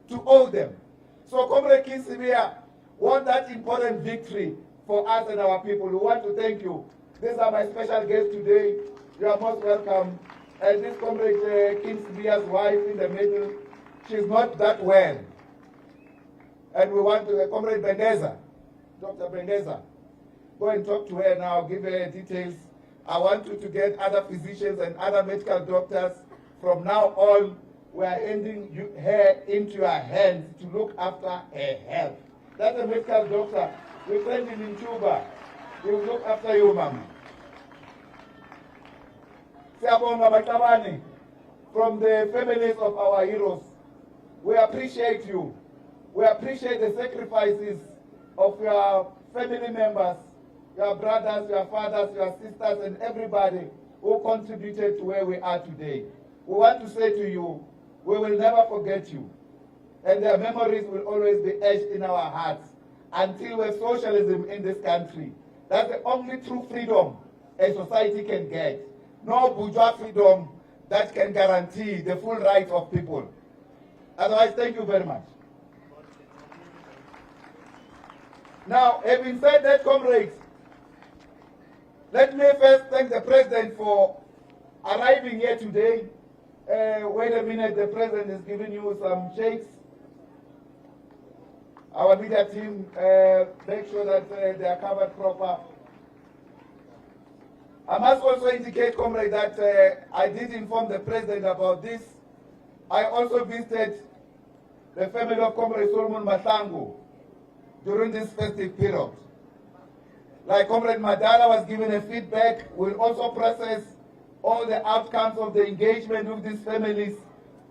So Comrade Kinsibia won that important victory for us and our people. We want to thank you. These are my special guests today. You are most welcome. And this Comrade Kinsibia's wife in the middle, she's not that well. And we want to, Comrade Bengeza, Dr. Bengeza, go and talk to her now, give her details. I want you to get other physicians and other medical doctors. From now on, we are handing her into your hands to look after her health. That's a medical doctor We send him in Cuba. He will look after you, Mama. Siyabonga Batabani, from the families of our heroes. We appreciate you. We appreciate the sacrifices of your family members, your brothers, your fathers, your sisters, and everybody who contributed to where we are today. We want to say to you, we will never forget you. And their memories will always be etched in our hearts until we have socialism in this country. That's the only true freedom a society can get. No bourgeois freedom that can guarantee the full rights of people. Otherwise, thank you very much. Now, having said that, comrades, let me first thank the President for arriving here today. Wait a minute, the President is giving you some shakes. Our media team, make sure that they are covered proper. I must also indicate, comrade, that I did inform the President about this. I also visited the family of Comrade Solomon Matango during this festive period. Like Comrade Madala was given a feedback, we'll also process all the outcomes of the engagement with these families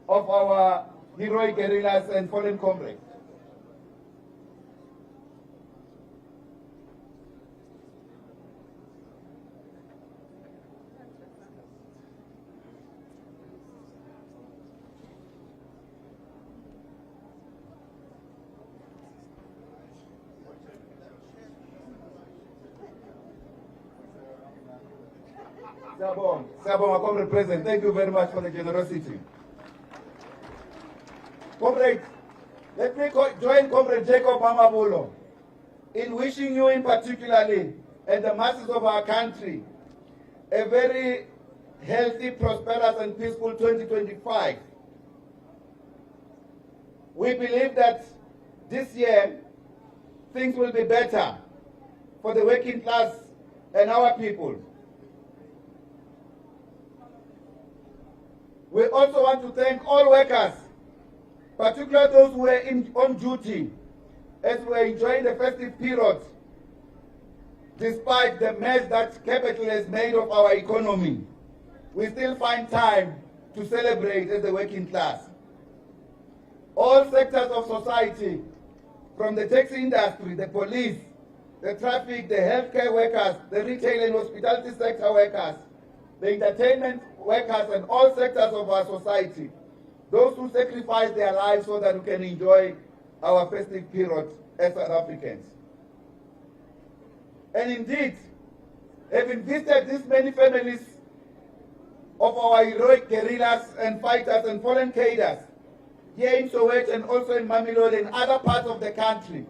of our heroic guerrillas and fallen comrades. Sabon, Comrade President, thank you very much for the generosity. Comrade, let me join Comrade Jacob Mamabulo in wishing you in particularly and the masses of our country a very healthy, prosperous and peaceful 2025. We believe that this year things will be better for the working class and our people. We also want to thank all workers, particularly those who were on duty as we are enjoying the festive period, despite the mess that capital has made of our economy. We still find time to celebrate as the working class. All sectors of society, from the taxi industry, the police, the traffic, the healthcare workers, the retail and hospitality sector workers, the entertainment workers and all sectors of our society, those who sacrifice their lives so that we can enjoy our festive period as South Africans. And indeed, having visited these many families of our heroic guerrillas and fighters and fallen cadres here in Soweto and also in Mamelodi and other parts of the country,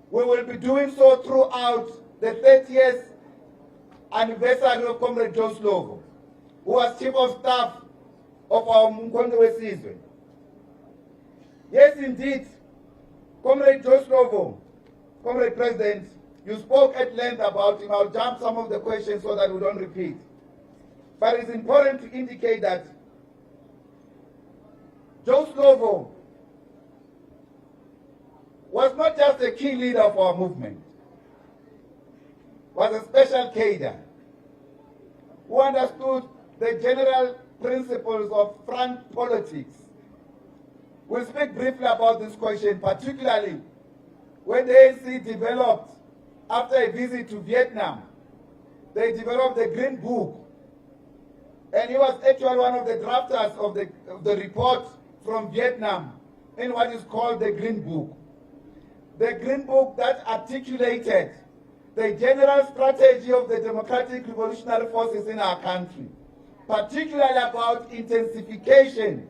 we will be doing so throughout the 30th anniversary of Comrade Joe Slovo, who was Chief of Staff of our Mkondo Wesizwe. Yes, indeed, Comrade Joe Slovo, Comrade President, you spoke at length about him. I'll jump some of the questions so that we don't repeat. But it's important to indicate that Joe Slovo was not just a key leader of our movement, was a special cadre who understood the general principles of front politics. We'll speak briefly about this question, particularly when the ANC developed, after a visit to Vietnam, they developed the Green Book. And he was actually one of the drafters of the report from Vietnam in what is called the Green Book. The Green Book that articulated the general strategy of the democratic revolutionary forces in our country, particularly about intensification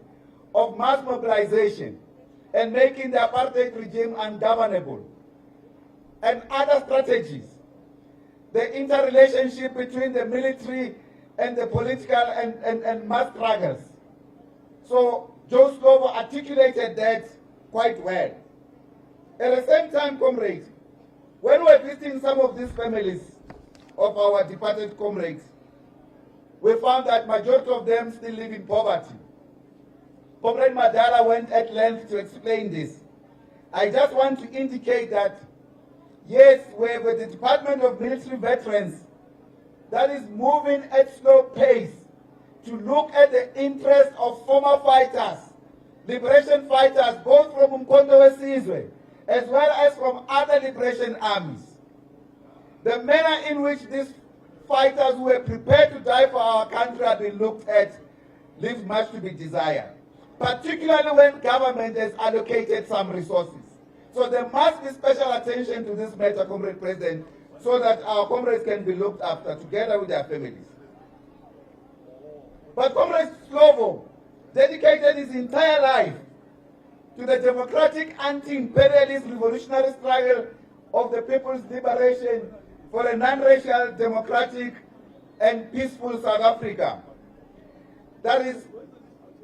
of mass mobilization and making the apartheid regime ungovernable, and other strategies, the interrelationship between the military and the political and mass struggles. So Joe Slovo articulated that quite well. At the same time, comrades, when we were visiting some of these families of our departed comrades, we found that majority of them still live in poverty. Comrade Madala went at length to explain this. I just want to indicate that Yes, we have the Department of Military Veterans that is moving at slow pace to look at the interests of former fighters, liberation fighters, both from Umkhonto weSizwe as well as from other liberation armies. The manner in which these fighters who were prepared to die for our country have been looked at leaves much to be desired, particularly when government has allocated some resources. So there must be special attention to this matter, Comrade President, so that our comrades can be looked after together with their families. But Comrade Slovo dedicated his entire life to the democratic anti-imperialist revolutionary struggle of the people's liberation for a non-racial, democratic, and peaceful South Africa that is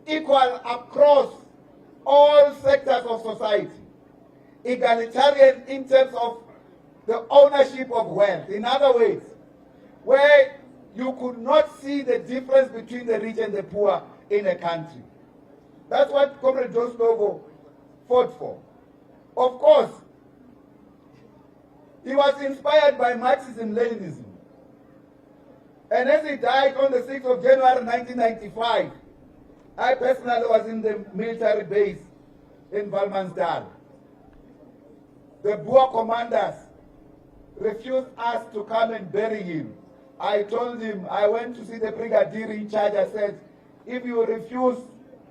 equal across all sectors of society, egalitarian in terms of the ownership of wealth. In other words, where you could not see the difference between the rich and the poor in a country. That's what Comrade Joe Slovo fought for. Of course, he was inspired by Marxism-Leninism. And as he died on the 6th of January 1995, I personally was in the military base in Valmansdal. The Boer commanders refused us to come and bury him. I told him, I went to see the brigadier in charge. I said, if you refuse,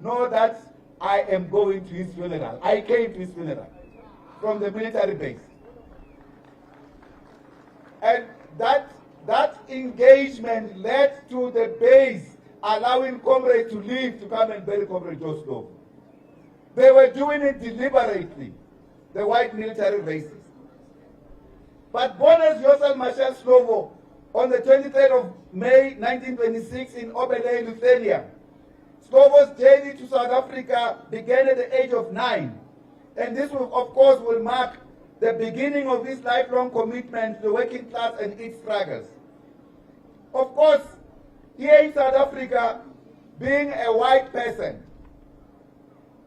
know that I am going to his funeral. I came to his funeral from the military base. And that engagement led to the base allowing comrades to leave to come and bury Comrade Joe Slovo. They were doing it deliberately, the white military bases. But born as Joseph Marshal Slovo on the 23rd of May 1926 in Obelay, Lithuania, Slovo's journey to South Africa began at the age of 9. And this, will, of course, will mark the beginning of his lifelong commitment to the working class and its struggles. Of course, here in South Africa, being a white person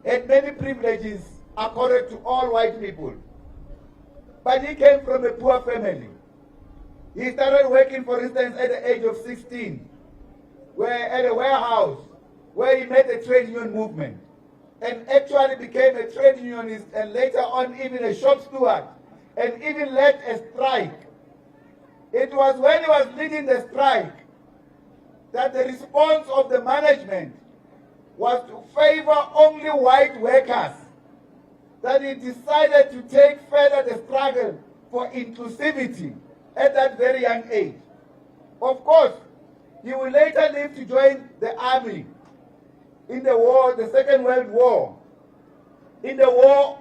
had many privileges accorded to all white people. But he came from a poor family. He started working, for instance, at the age of 16, at a warehouse, where he made the trade union movement, and actually became a trade unionist, and later on even a shop steward, and even led a strike. It was when he was leading the strike that the response of the management was to favor only white workers, that he decided to take further the struggle for inclusivity at that very young age. Of course, he will later live to join the army in the war, the Second World War, in the war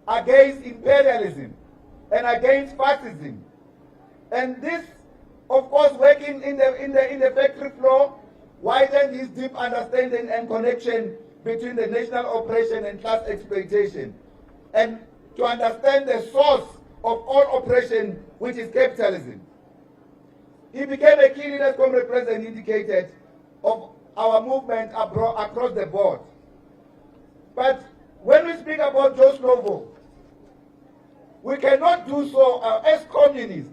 against imperialism and against fascism. And this, of course, working in the factory floor, widened his deep understanding and connection between the national oppression and class exploitation, and to understand the source of all oppression, which is capitalism. He became a key leader, as Comrade President indicated, of our movement across the board. But when we speak about Joe Slovo, we cannot do so as communists.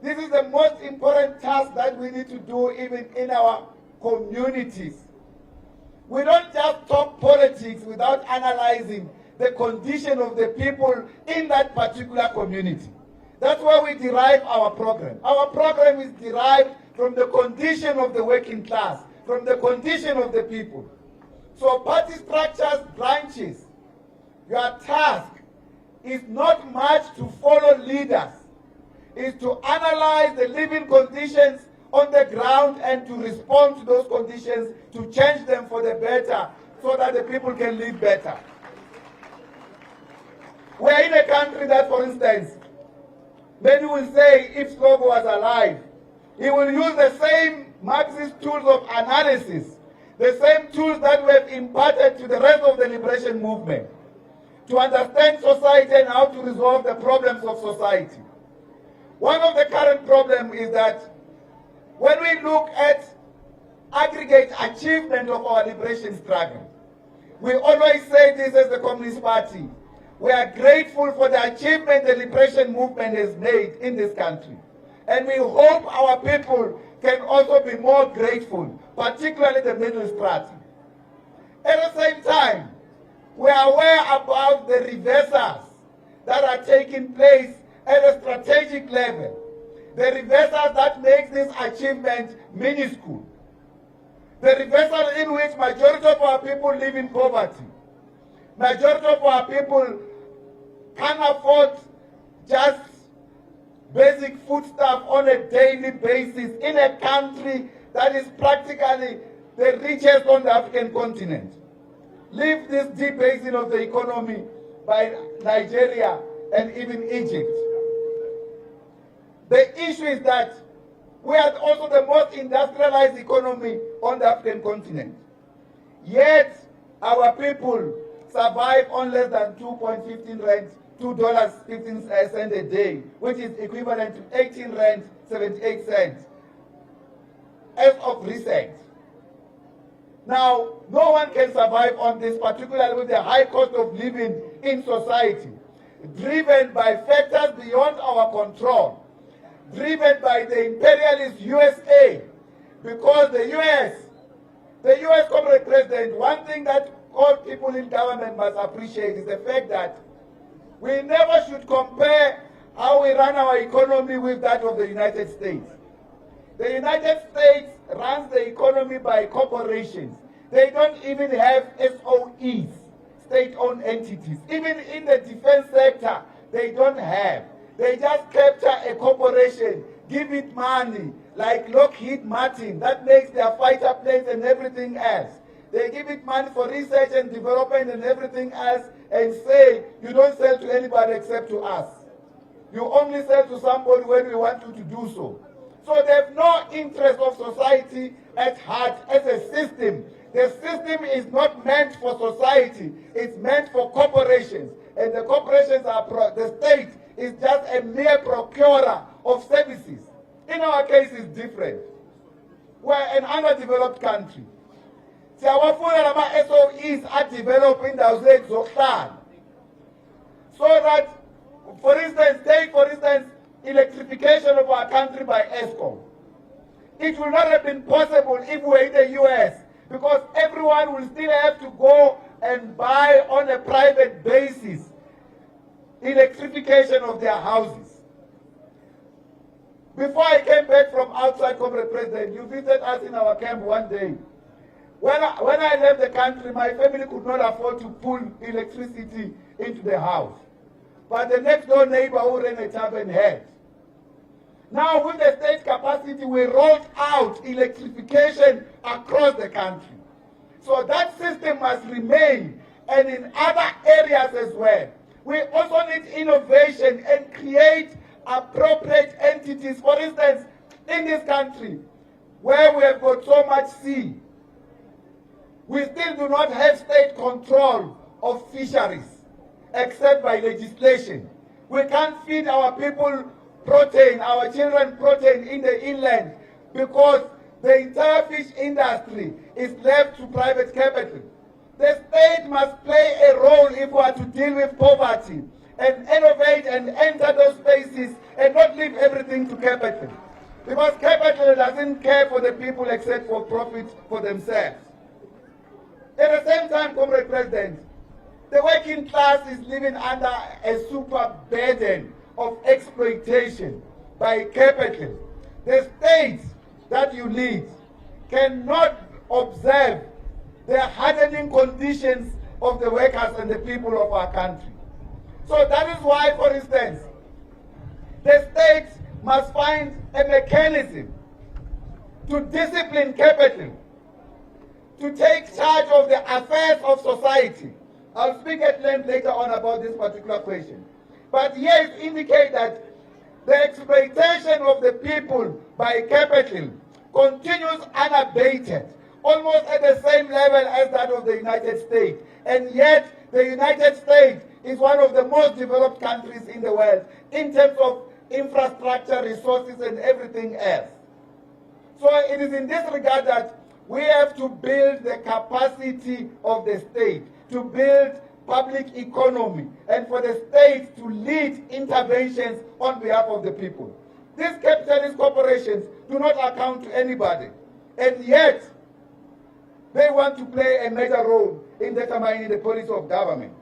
This is the most important task that we need to do even in our communities. We don't just talk politics without analyzing the condition of the people in that particular community. That's where we derive our program. Our program is derived from the condition of the working class, from the condition of the people. So party structures, branches, your task is not much to follow leaders. It's to analyze the living conditions on the ground and to respond to those conditions, to change them for the better, so that the people can live better. We're in a country that, for instance, many will say if Slovo was alive, he will use the same Marxist tools of analysis, the same tools that were imparted to the rest of the liberation movement, to understand society and how to resolve the problems of society. One of the current problems is that when we look at aggregate achievement of our liberation struggle, we always say this as the Communist Party. We are grateful for the achievement the liberation movement has made in this country. And we hope our people can also be more grateful, particularly the middle strata. At the same time, we are aware about the reversals that are taking place at a strategic level. The reversals that make this achievement minuscule. The reversal in which majority of our people live in poverty. Majority of our people can't afford just basic foodstuff on a daily basis in a country that is practically the richest on the African continent. Leave this debasing of the economy by Nigeria and even Egypt. The issue is that we are also the most industrialized economy on the African continent. Yet, our people survive on less than 2.15 rand, $2.15 a day, which is equivalent to 18 rand 78 cents as of recent. Now, no one can survive on this, particularly with the high cost of living in society, driven by factors beyond our control, driven by the imperialist USA, because the US corporate president, one thing that all people in government must appreciate is the fact that we never should compare how we run our economy with that of the United States. The United States runs the economy by corporations. They don't even have SOEs, state-owned entities. Even in the defense sector, they don't have. They just capture a corporation, give it money, like Lockheed Martin, that makes their fighter planes and everything else. They give it money for research and development and everything else, and say, you don't sell to anybody except to us. You only sell to somebody when we want you to do so. So they have no interest of society at heart as a system. The system is not meant for society. It's meant for corporations. And the corporations are, the state is just a mere procurer of services. In our case, it's different. We're an underdeveloped country. Siyawafuna lama SOEs are developing those zohlala. So that, for instance, take for instance, electrification of our country by ESCOM. It will not have been possible if we were in the US, because everyone will still have to go and buy on a private basis electrification of their houses. Before I came back from outside, Comrade President, you visited us in our camp one day. When I left the country, my family could not afford to pull electricity into the house. But the next door neighbor who ran a tavern had. Now with the state capacity, we rolled out electrification across the country. So that system must remain, and in other areas as well. We also need innovation and create appropriate entities. For instance, in this country, where we have got so much sea, we still do not have state control of fisheries, except by legislation. We can't feed our people protein, our children protein in the inland, because the entire fish industry is left to private capital. The state must play a role if we are to deal with poverty and innovate and enter those spaces and not leave everything to capital. Because capital doesn't care for the people except for profit for themselves. At the same time, Comrade President, the working class is living under a super burden of exploitation by capital. The state that you lead cannot observe the hardening conditions of the workers and the people of our country. So that is why, for instance, the state must find a mechanism to discipline capital, to take charge of the affairs of society. I'll speak at length later on about this particular question. But here it indicates that the exploitation of the people by capital continues unabated, almost at the same level as that of the United States. And yet, the United States is one of the most developed countries in the world in terms of infrastructure, resources, and everything else. So it is in this regard that we have to build the capacity of the state, to build public economy and for the state to lead interventions on behalf of the people. These capitalist corporations do not account to anybody, and yet they want to play a major role in determining the policy of government.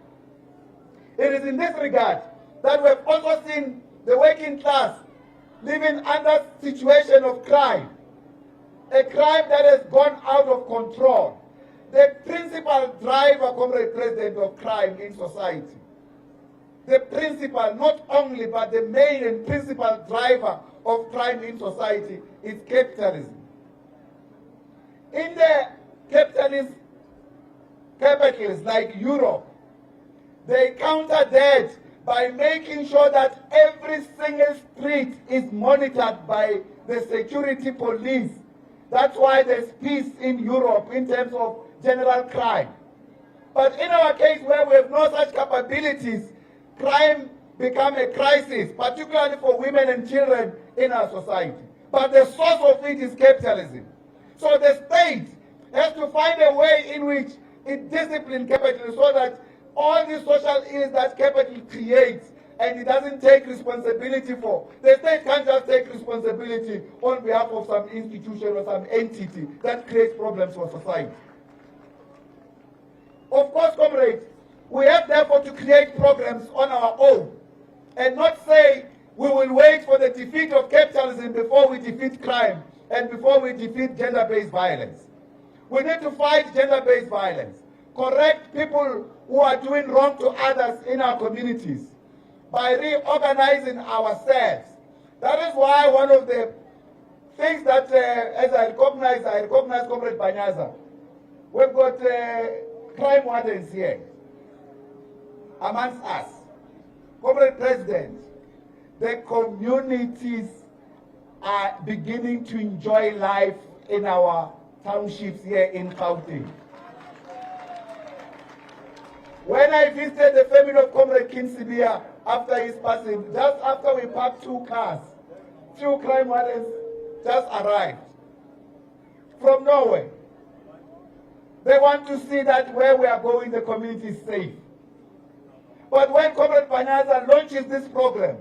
It is in this regard that we have also seen the working class living under situation of crime, a crime that has gone out of control. The principal driver, Comrade President, of crime in society, the principal, not only, but the main and principal driver of crime in society is capitalism. In the capitalist capitals like Europe, they counter that by making sure that every single street is monitored by the security police. That's why there's peace in Europe in terms of general crime. But in our case, where we have no such capabilities, crime becomes a crisis, particularly for women and children in our society. But the source of it is capitalism. So the state has to find a way in which it disciplines capital so that all the social ills that capital creates and it doesn't take responsibility for. The state can't just take responsibility on behalf of some institution or some entity that creates problems for society. Of course, comrades, we have therefore to create programs on our own and not say we will wait for the defeat of capitalism before we defeat crime and before we defeat gender-based violence. We need to fight gender-based violence, correct people who are doing wrong to others in our communities by reorganizing ourselves. That is why one of the things that, as I recognize Comrade Banyaza, we've got crime wardens here amongst us. Comrade President, the communities are beginning to enjoy life in our townships here in Gauteng. When I visited the family of Comrade Kinsibia after his passing, just after we parked 2 cars, 2 crime wardens just arrived from Norway. They want to see that where we are going, the community is safe. But when Comrade Banyaza launches this program,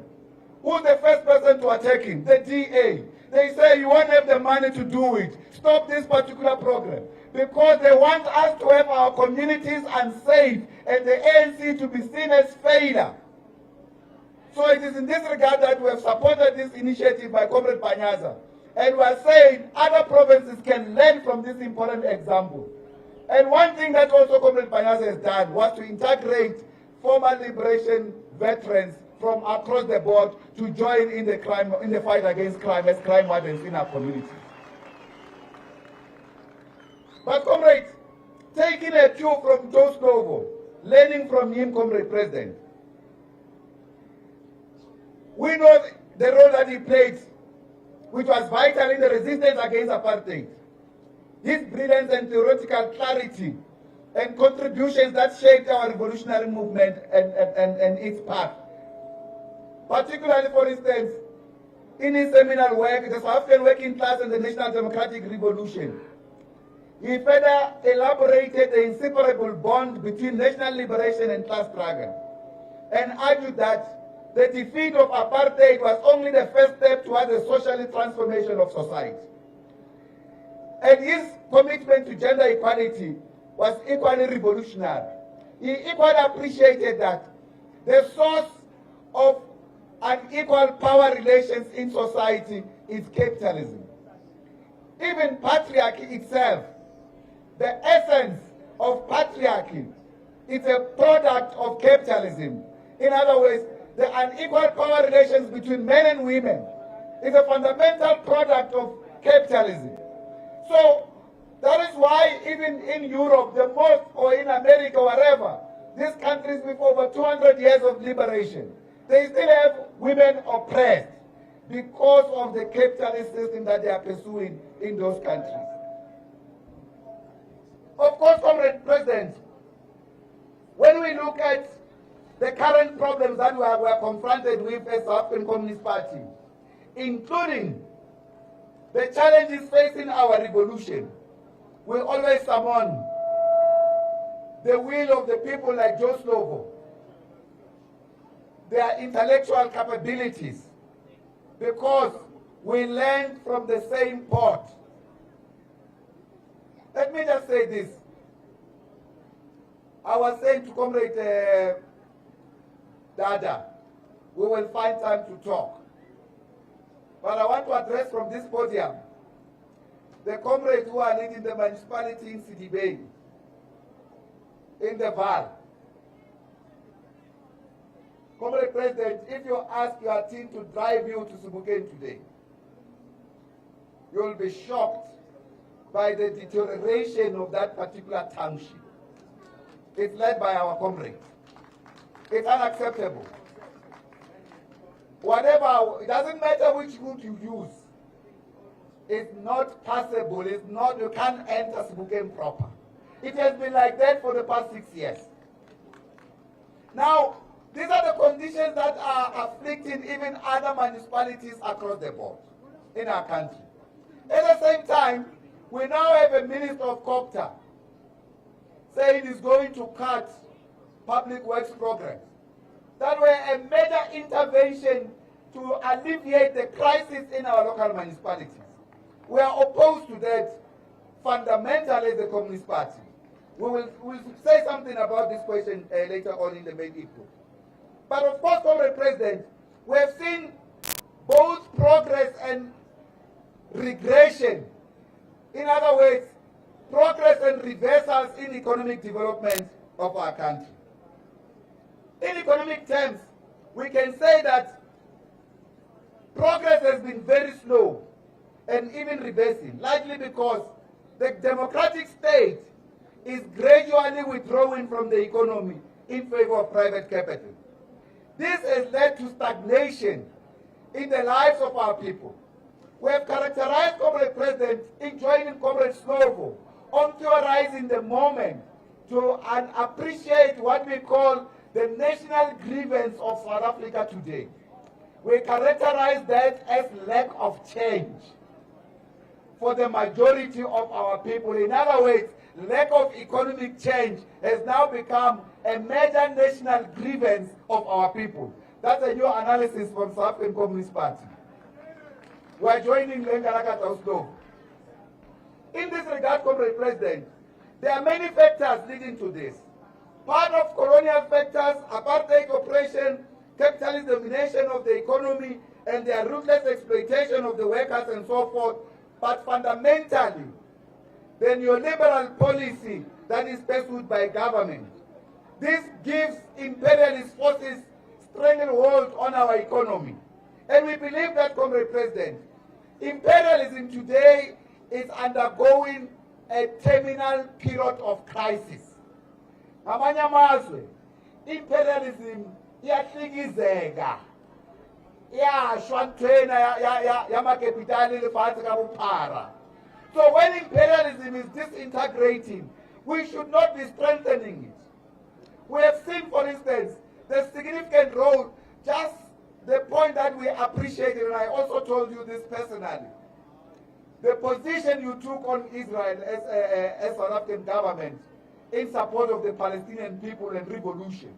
who's the first person to attack him? The DA. They say, you won't have the money to do it. Stop this particular program. Because they want us to have our communities unsafe and the ANC to be seen as failure. So it is in this regard that we have supported this initiative by Comrade Banyaza. And we are saying other provinces can learn from this important example. And one thing that also Comrade Banyaza has done was to integrate former liberation veterans from across the board to join in the fight against crime as crime wardens in our communities. But comrades, taking a cue from Joe Slovo, learning from him, Comrade President, we know the role that he played, which was vital in the resistance against apartheid. His brilliance and theoretical clarity and contributions that shaped our revolutionary movement and its path. Particularly, for instance, in his seminal work, the South African Working Class and the National Democratic Revolution, he further elaborated the inseparable bond between national liberation and class struggle, and argued that the defeat of apartheid was only the first step towards the social transformation of society. And his commitment to gender equality was equally revolutionary. He equally appreciated that the source of unequal power relations in society is capitalism. Even patriarchy itself, the essence of patriarchy, is a product of capitalism. In other words, the unequal power relations between men and women is a fundamental product of capitalism. So that is why even in Europe, the most, or in America, wherever, these countries with over 200 years of liberation, they still have women oppressed because of the capitalist system that they are pursuing in those countries. Of course, Comrade President, when we look at the current problems that we are confronted with as South African Communist Party, including the challenges facing our revolution, we always summon the will of the people like Joe Slovo, their intellectual capabilities, because we learned from the same pot. Let me just say this. I was saying to Comrade Dada, we will find time to talk. But I want to address from this podium the comrades who are leading the municipality in Sidibei, in the Val. Comrade President, if you ask your team to drive you to Sebokeng today, you will be shocked by the deterioration of that particular township. It's led by our comrades. It's unacceptable. Whatever, it doesn't matter which route you use. It's not passable. It's not, you can't enter Sebokeng proper. It has been like that for the past 6 years. Now, these are the conditions that are afflicting even other municipalities across the board in our country. At the same time, we now have a Minister of Copter saying he's going to cut public works programs. That were a major intervention to alleviate the crisis in our local municipalities. We are opposed to that fundamentally as the Communist Party. We'll say something about this question later on in the main input. But of course, Comrade President, we have seen both progress and regression. In other words, progress and reversals in economic development of our country. In economic terms, we can say that progress has been very slow and even reversing, largely because the democratic state is gradually withdrawing from the economy in favor of private capital. This has led to stagnation in the lives of our people. We have characterized Comrade President in joining Comrade Slovo on theorizing the moment to appreciate what we call the national grievance of South Africa today. We characterize that as lack of change for the majority of our people. In other words, lack of economic change has now become a major national grievance of our people. That's a new analysis from South African Communist Party. We are joining Lengalaka Slovo. In this regard, Comrade President, there are many factors leading to this. Part of colonial factors, apartheid oppression, capitalist domination of the economy, and their ruthless exploitation of the workers and so forth. But fundamentally, the neoliberal policy that is pursued by government. This gives imperialist forces stranglehold on our economy. And we believe that, Comrade President, imperialism today is undergoing a terminal period of crisis. Ngamanye amazwe, imperialism iyahlikizeka, iyashwa nthena yamakapitali lefatshe kabophara. So when imperialism is disintegrating, we should not be strengthening it. We have seen, for instance, the significant role, just the point that we appreciated, and I also told you this personally, the position you took on Israel as South African government in support of the Palestinian people and revolution.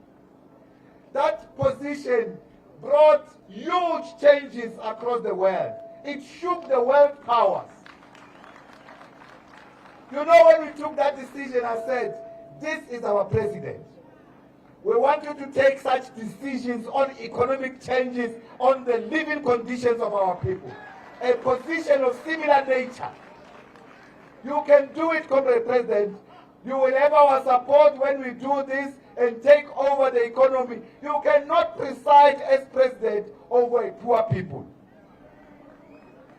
That position brought huge changes across the world. It shook the world powers. You know, when we took that decision, I said, this is our president. We want you to take such decisions on economic changes, on the living conditions of our people. A position of similar nature. You can do it, Comrade President. You will have our support when we do this and take over the economy. You cannot preside as president over a poor people.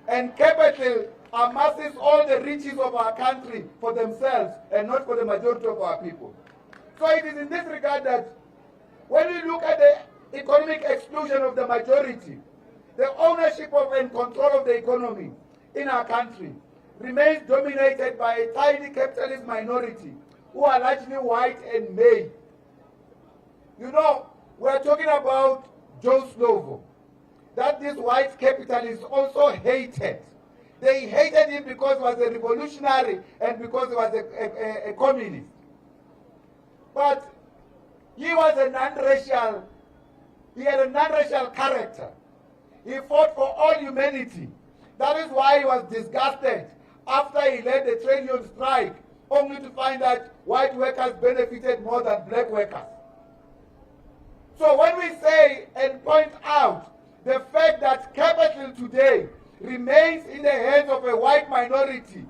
And capital amasses all the riches of our country for themselves and not for the majority of our people. So it is in this regard that when we look at the economic exclusion of the majority, the ownership of and control of the economy in our country remains dominated by a tiny capitalist minority who are largely white and male. You know, we are talking about Joe Slovo, that this white capitalist also hated. They hated him because he was a revolutionary and because he was a communist. But he was a non-racial, he had a non-racial character. He fought for all humanity. That is why he was disgusted after he led the trade union strike, only to find that white workers benefited more than black workers. So when we say and point out the fact that capital today remains in the hands of a white minority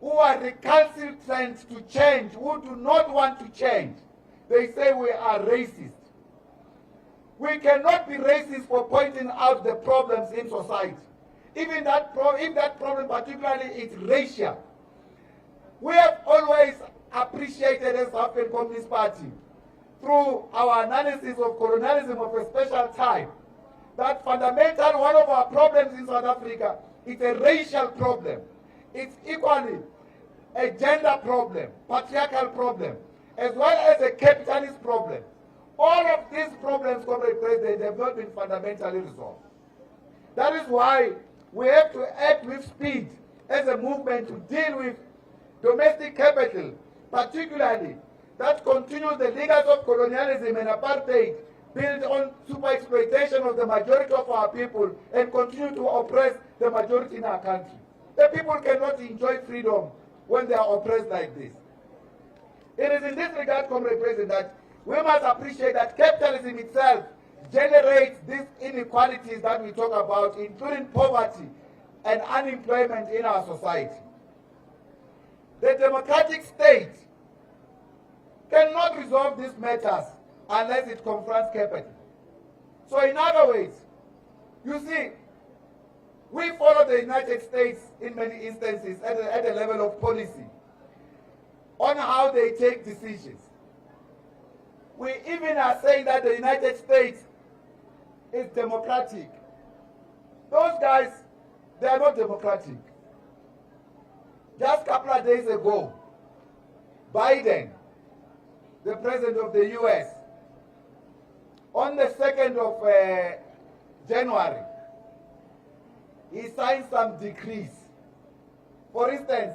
who are recalcitrant to change, who do not want to change, they say we are racist. We cannot be racist for pointing out the problems in society. Even that if that problem particularly is racial. We have always appreciated as African Communist Party, through our analysis of colonialism of a special time, that fundamental one of our problems in South Africa is a racial problem. It's equally a gender problem, patriarchal problem, as well as a capitalist problem. All of these problems, Comrade President, have not been fundamentally resolved. That is why we have to act with speed as a movement to deal with domestic capital, particularly that continues the legacy of colonialism and apartheid built on super exploitation of the majority of our people and continue to oppress the majority in our country. The people cannot enjoy freedom when they are oppressed like this. It is in this regard, Comrade President, that we must appreciate that capitalism itself generates these inequalities that we talk about, including poverty and unemployment in our society. The democratic state cannot resolve these matters unless it confronts capital. So in other ways, you see, we follow the United States in many instances at the level of policy on how they take decisions. We even are saying that the United States is democratic. Those guys, they are not democratic. Just a couple of days ago, Biden, the president of the US, on the 2nd of January, he signed some decrees. For instance,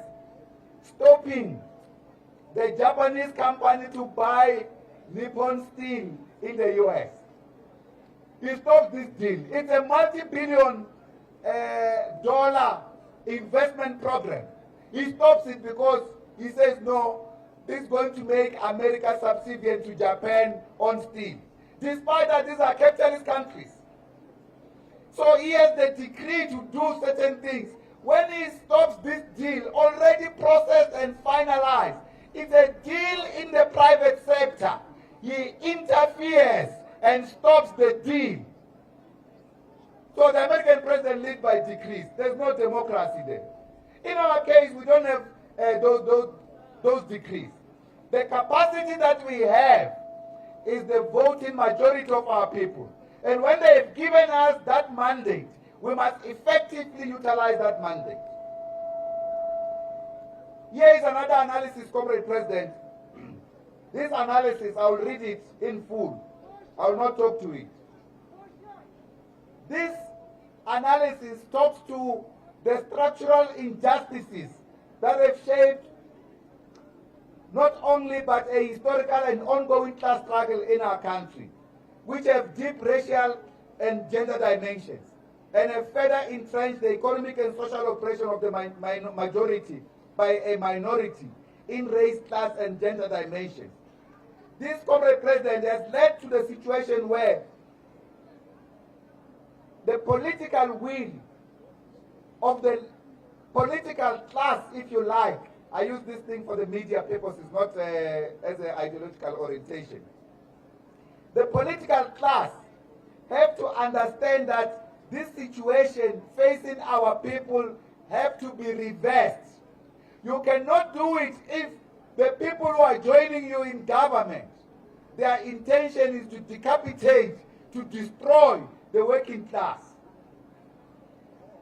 stopping the Japanese company to buy Nippon Steel in the US. He stopped this deal. It's a multi-billion dollar investment program. He stops it because he says, no, this is going to make America subservient to Japan on steel. Despite that, these are capitalist countries. So he has the decree to do certain things. When he stops this deal, already processed and finalized, it's a deal in the private sector. He interferes and stops the deal. So the American president leads by decrees. There's no democracy there. In our case, we don't have those decrees. The capacity that we have is the voting majority of our people. And when they have given us that mandate, we must effectively utilize that mandate. Here is another analysis, Comrade President. This analysis, I will read it in full. I will not talk to it. This analysis talks to the structural injustices that have shaped not only but a historical and ongoing class struggle in our country, which have deep racial and gender dimensions, and have further entrenched the economic and social oppression of the majority by a minority in race, class, and gender dimensions. This, Comrade President, has led to the situation where the political will of the political class, if you like, I use this thing for the media purposes, not as an ideological orientation. The political class have to understand that this situation facing our people have to be reversed. You cannot do it if the people who are joining you in government, their intention is to decapitate, to destroy the working class.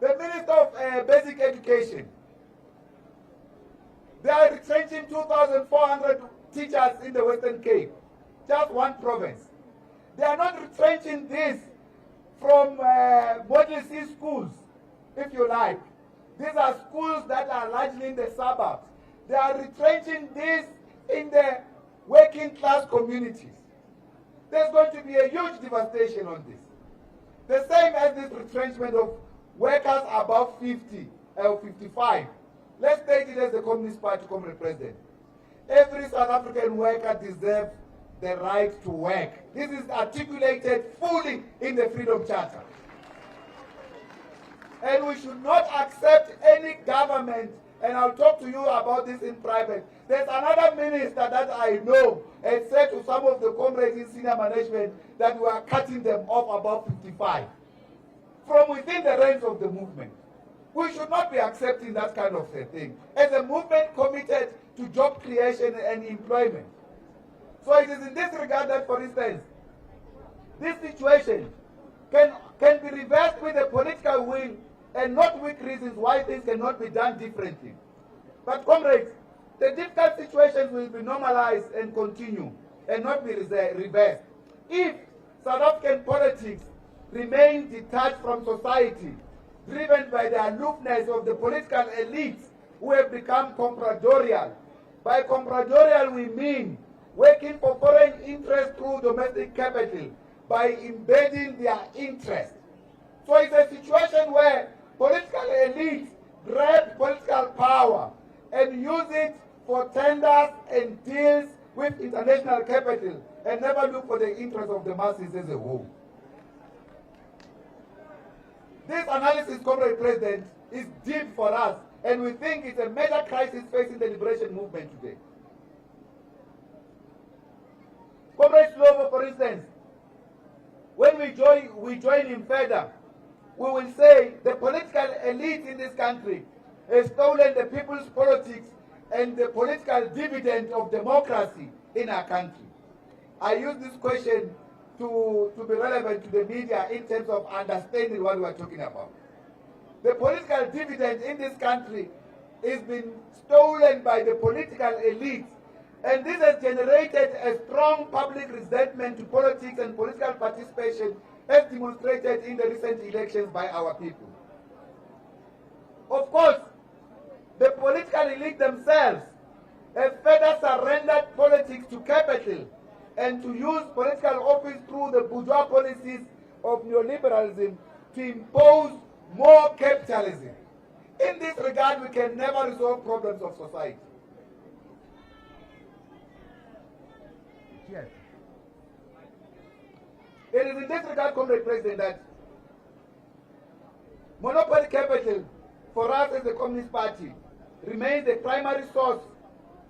The Minister of Basic Education, they are retrenching 2,400 teachers in the Western Cape, just one province. They are not retrenching this from Model C schools, if you like. These are schools that are largely in the suburbs. They are retrenching this in the working class communities. There's going to be a huge devastation on this. The same as this retrenchment of workers above 50 or 55. Let's take it as the Communist Party, Comrade President. Every South African worker deserves the right to work. This is articulated fully in the Freedom Charter. And we should not accept any government, and I'll talk to you about this in private. There's another minister that I know and said to some of the comrades in senior management that we are cutting them off above 55 from within the ranks of the movement. We should not be accepting that kind of a thing as a movement committed to job creation and employment. So it is in this regard that, for instance, this situation can be reversed with a political will and not weak reasons why things cannot be done differently. But comrades, the difficult situations will be normalized and continue and not be reversed. If South African politics remain detached from society, driven by the aloofness of the political elites who have become compradorial. By compradorial we mean working for foreign interest through domestic capital by embedding their interest. So it's a situation where political elites grab political power and use it for tenders and deals with international capital and never look for the interest of the masses as a whole. This analysis, Comrade President, is deep for us, and we think it's a major crisis facing the liberation movement today. Comrade Slovo, for instance, when we join him further, we will say the political elite in this country has stolen the people's politics and the political dividend of democracy in our country. I use this question to be relevant to the media in terms of understanding what we are talking about. The political dividend in this country is being stolen by the political elite, and this has generated a strong public resentment to politics and political participation as demonstrated in the recent elections by our people. Of course, the political elite themselves have further surrendered politics to capital and to use political office through the bourgeois policies of neoliberalism to impose more capitalism. In this regard, we can never resolve problems of society. Yes. It is in this regard, Comrade President, that monopoly capital for us as the Communist Party remains the primary source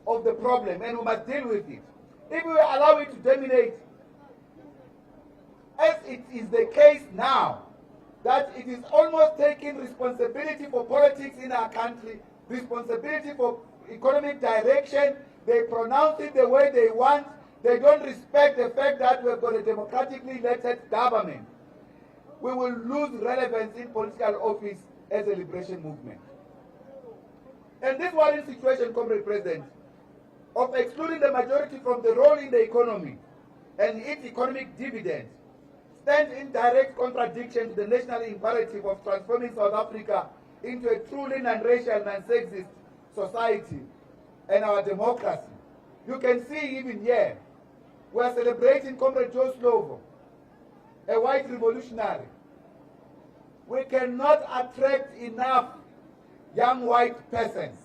of the problem, and we must deal with it. If we allow it to dominate, as it is the case now, that it is almost taking responsibility for politics in our country, responsibility for economic direction, they pronounce it the way they want, they don't respect the fact that we've got a democratically elected government. We will lose relevance in political office as a liberation movement. And this worrying situation, Comrade President, of excluding the majority from the role in the economy and its economic dividend stands in direct contradiction to the national imperative of transforming South Africa into a truly non-racial, non-sexist society and our democracy. You can see even here, we are celebrating Comrade Joe Slovo, a white revolutionary. We cannot attract enough young white persons.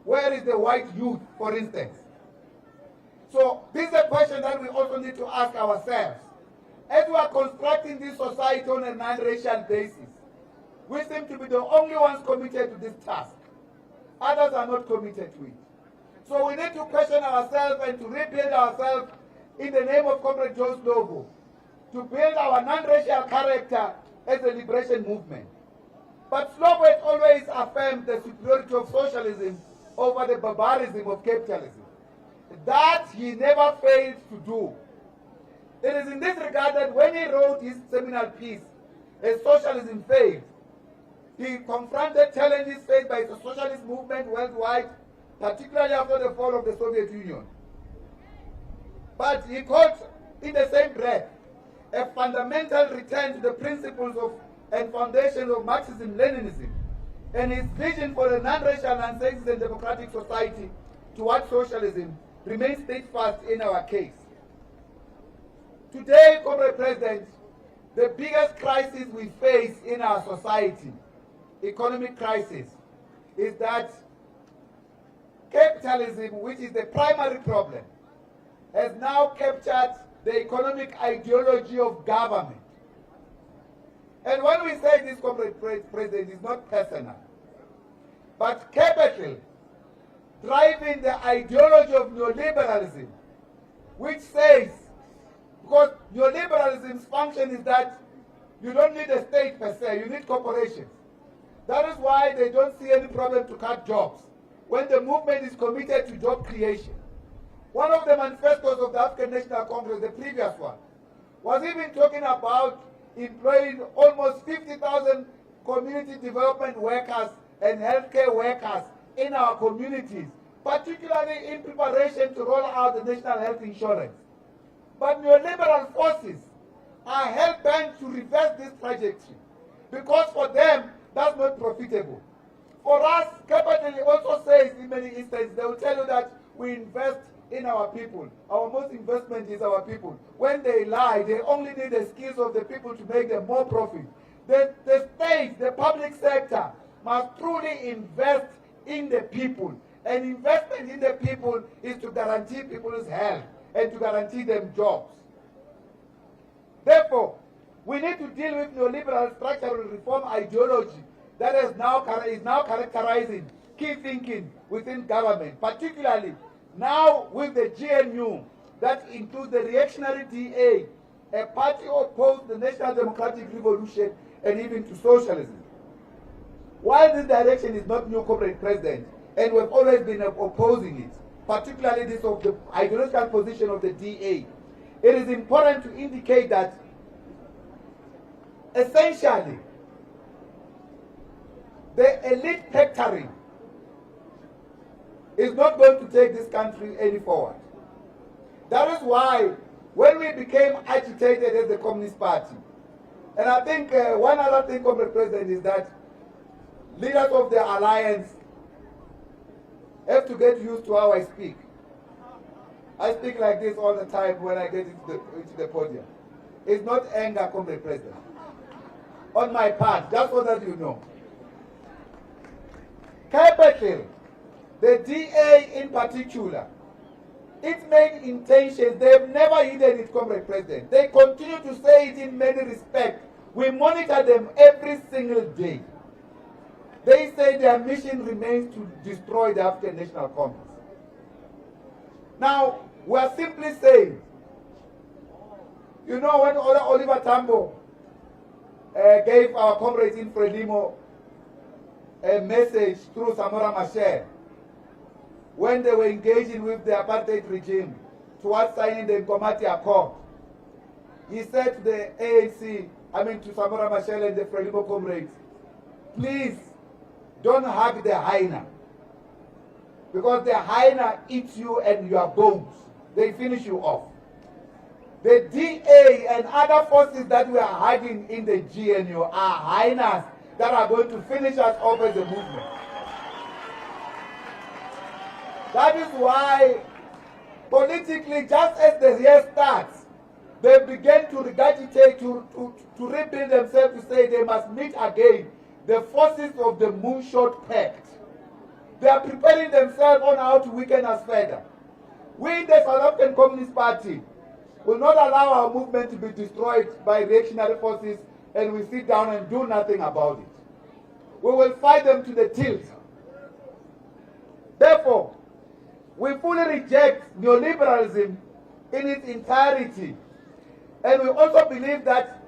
Where is the white youth, for instance? So this is a question that we also need to ask ourselves. As we are constructing this society on a non-racial basis, we seem to be the only ones committed to this task. Others are not committed to it. So we need to question ourselves and to rebuild ourselves in the name of Comrade Joe Slovo, to build our non-racial character as a liberation movement. But Slovo has always affirmed the superiority of socialism over the barbarism of capitalism. That he never failed to do. It is in this regard that when he wrote his seminal piece, "As Socialism Failed," he confronted challenges faced by the socialist movement worldwide, particularly after the fall of the Soviet Union. But he called, in the same breath, a fundamental return to the principles of and foundations of Marxism-Leninism, and his vision for a non-racial, non-sexist and democratic society towards socialism remain steadfast in our case. Today, Comrade President, the biggest crisis we face in our society, economic crisis, is that capitalism, which is the primary problem, has now captured the economic ideology of government. And when we say this, Comrade President, is not personal, but capital driving the ideology of neoliberalism, which says, because neoliberalism's function is that you don't need a state per se, you need corporations. That is why they don't see any problem to cut jobs when the movement is committed to job creation. One of the manifestos of the African National Congress, the previous one, was even talking about employing almost 50,000 community development workers and healthcare workers in our communities, particularly in preparation to roll out the national health insurance. But neoliberal forces are hell-bent to reverse this trajectory because for them, that's not profitable. For us, capital also says in many instances, they will tell you that we invest in our people. Our most investment is our people. When they lie, they only need the skills of the people to make them more profit. The state, the public sector, must truly invest in the people. And investment in the people is to guarantee people's health and to guarantee them jobs. Therefore, we need to deal with neoliberal structural reform ideology that is now characterizing key thinking within government, particularly now with the GNU that includes the reactionary DA, a party opposed to the National Democratic Revolution and even to socialism. While this direction is not new, Comrade President, and we've always been opposing it, particularly this of the ideological position of the DA, it is important to indicate that essentially the elite factory is not going to take this country any forward. That is why when we became agitated as the Communist Party, and I think one other thing, Comrade President, is that leaders of the alliance have to get used to how I speak. I speak like this all the time when I get into the podium. It's not anger, Comrade President. On my part, just so that you know. Capital, the DA in particular, its main intentions, they have never hidden it, Comrade President. They continue to say it in many respects. We monitor them every single day. They say their mission remains to destroy the African National Congress. Now, we are simply saying, you know, when Oliver Tambo gave our comrades in Frelimo a message through Samora Machel, when they were engaging with the apartheid regime towards signing the Nkomati Accord, he said to the ANC, to Samora Machel and the Frelimo comrades, please don't hug the hyena, because the hyena eats you and your bones. They finish you off. The DA and other forces that we are hugging in the GNU are hyenas that are going to finish us off as a movement. That is why, politically, just as the year starts, they begin to regurgitate, to rebuild themselves, to say they must meet again the forces of the Moonshot Pact. They are preparing themselves on how to weaken us further. We, the South African Communist Party, will not allow our movement to be destroyed by reactionary forces and we sit down and do nothing about it. We will fight them to the tilt. Therefore, we fully reject neoliberalism in its entirety. And we also believe that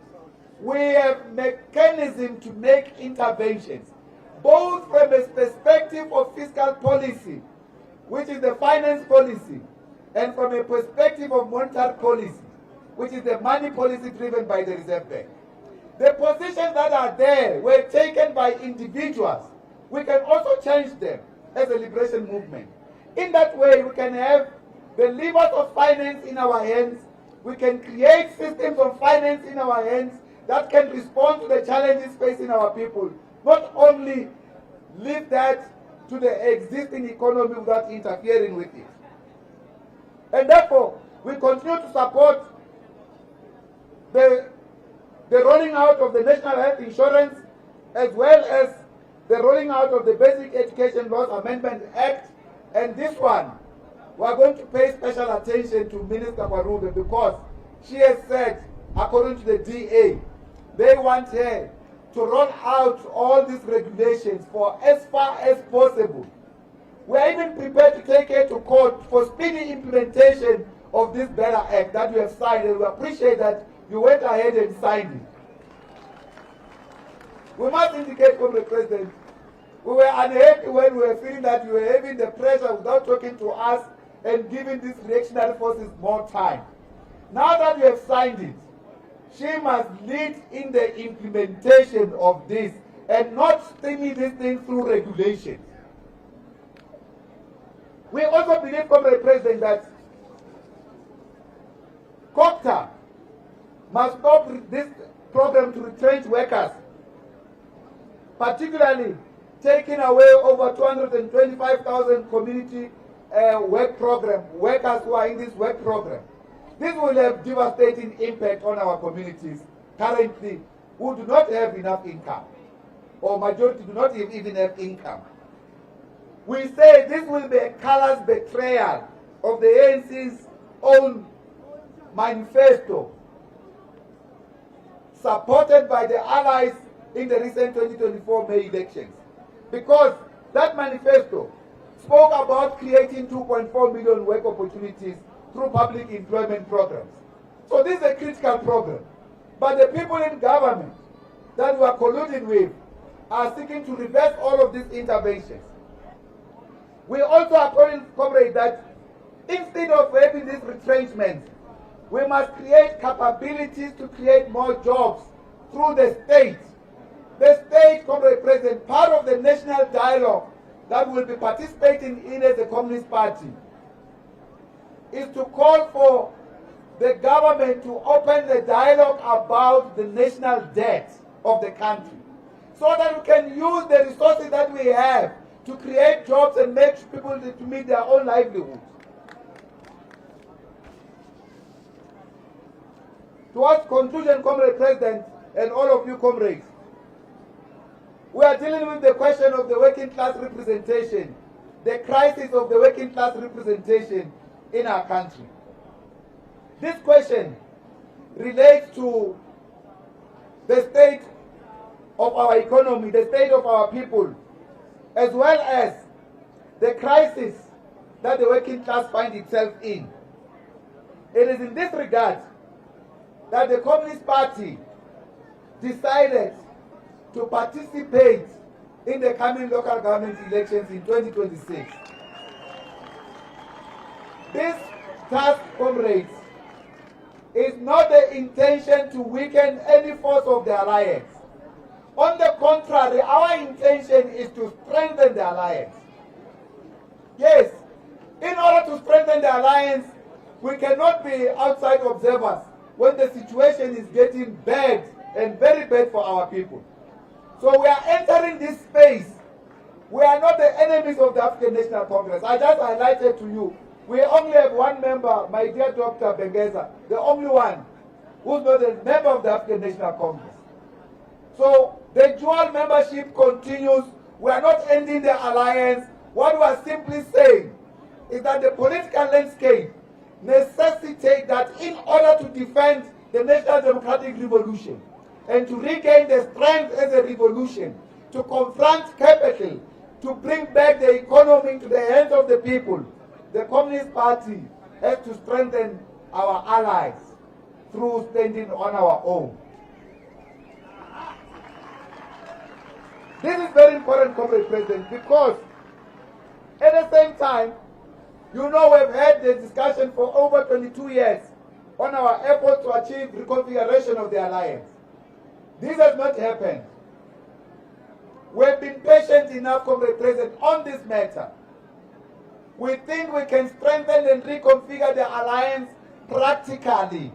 we have mechanism to make interventions, both from a perspective of fiscal policy, which is the finance policy, and from a perspective of monetary policy, which is the money policy driven by the Reserve Bank. The positions that are there were taken by individuals. We can also change them as a liberation movement. In that way, we can have the levers of finance in our hands. We can create systems of finance in our hands that can respond to the challenges facing our people. Not only leave that to the existing economy without interfering with it. And therefore, we continue to support the rolling out of the National Health Insurance, as well as the rolling out of the Basic Education Laws Amendment Act. And this one, we are going to pay special attention to Minister Warube, because she has said, according to the DA, they want her to roll out all these regulations for as far as possible. We are even prepared to take her to court for speedy implementation of this Better Act that you have signed, and we appreciate that you went ahead and signed it. We must indicate, Comrade President, we were unhappy when we were feeling that you were having the pressure without talking to us and giving these reactionary forces more time. Now that you have signed it, she must lead in the implementation of this and not streaming this thing through regulations. We also believe, Comrade President, that COPTA must stop this program to retrench workers, particularly taking away over 225,000 community work program workers who are in this work program. This will have devastating impact on our communities currently who do not have enough income, or majority do not even have income. We say this will be a callous betrayal of the ANC's own manifesto, supported by the allies in the recent 2024 May elections. Because that manifesto spoke about creating 2.4 million work opportunities through public employment programs. So this is a critical program. But the people in government that we are colluding with are seeking to reverse all of these interventions. We also are calling, comrades, that instead of having this retrenchment, we must create capabilities to create more jobs through the state. The state, Comrade President, part of the national dialogue that we'll be participating in as a Communist Party, is to call for the government to open the dialogue about the national debt of the country, so that we can use the resources that we have to create jobs and make people to meet their own livelihoods. Towards conclusion, Comrade President, and all of you comrades, we are dealing with the question of the working class representation, the crisis of the working class representation in our country. This question relates to the state of our economy, the state of our people, as well as the crisis that the working class finds itself in. It is in this regard that the Communist Party decided to participate in the coming local government elections in 2026. This task, comrades, is not the intention to weaken any force of the alliance. On the contrary, our intention is to strengthen the alliance. Yes, in order to strengthen the alliance, we cannot be outside observers when the situation is getting bad and very bad for our people. So we are entering this space. We are not the enemies of the African National Congress. I just highlighted to you, we only have one member, my dear Dr. Bengeza, the only one who's not a member of the African National Congress. So the dual membership continues. We are not ending the alliance. What we are simply saying is that the political landscape necessitates that in order to defend the National Democratic Revolution and to regain the strength as a revolution, to confront capital, to bring back the economy to the hands of the people, the Communist Party has to strengthen our allies through standing on our own. This is very important, Comrade President, because at the same time, you know, we've had the discussion for over 22 years on our efforts to achieve reconfiguration of the alliance. This has not happened. We've been patient enough, Comrade President, on this matter. We think we can strengthen and reconfigure the alliance practically.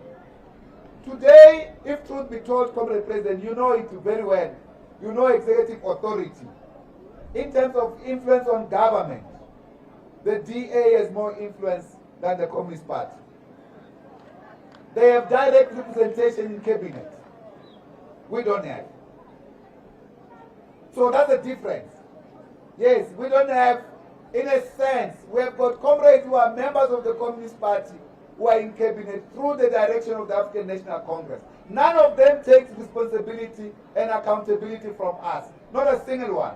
Today, if truth be told, Comrade President, you know it very well. You know executive authority. In terms of influence on government, the DA has more influence than the Communist Party. They have direct representation in cabinet. We don't have. So that's the difference. Yes, we don't have, in a sense, we have got comrades who are members of the Communist Party who are in cabinet through the direction of the African National Congress. None of them takes responsibility and accountability from us. Not a single one.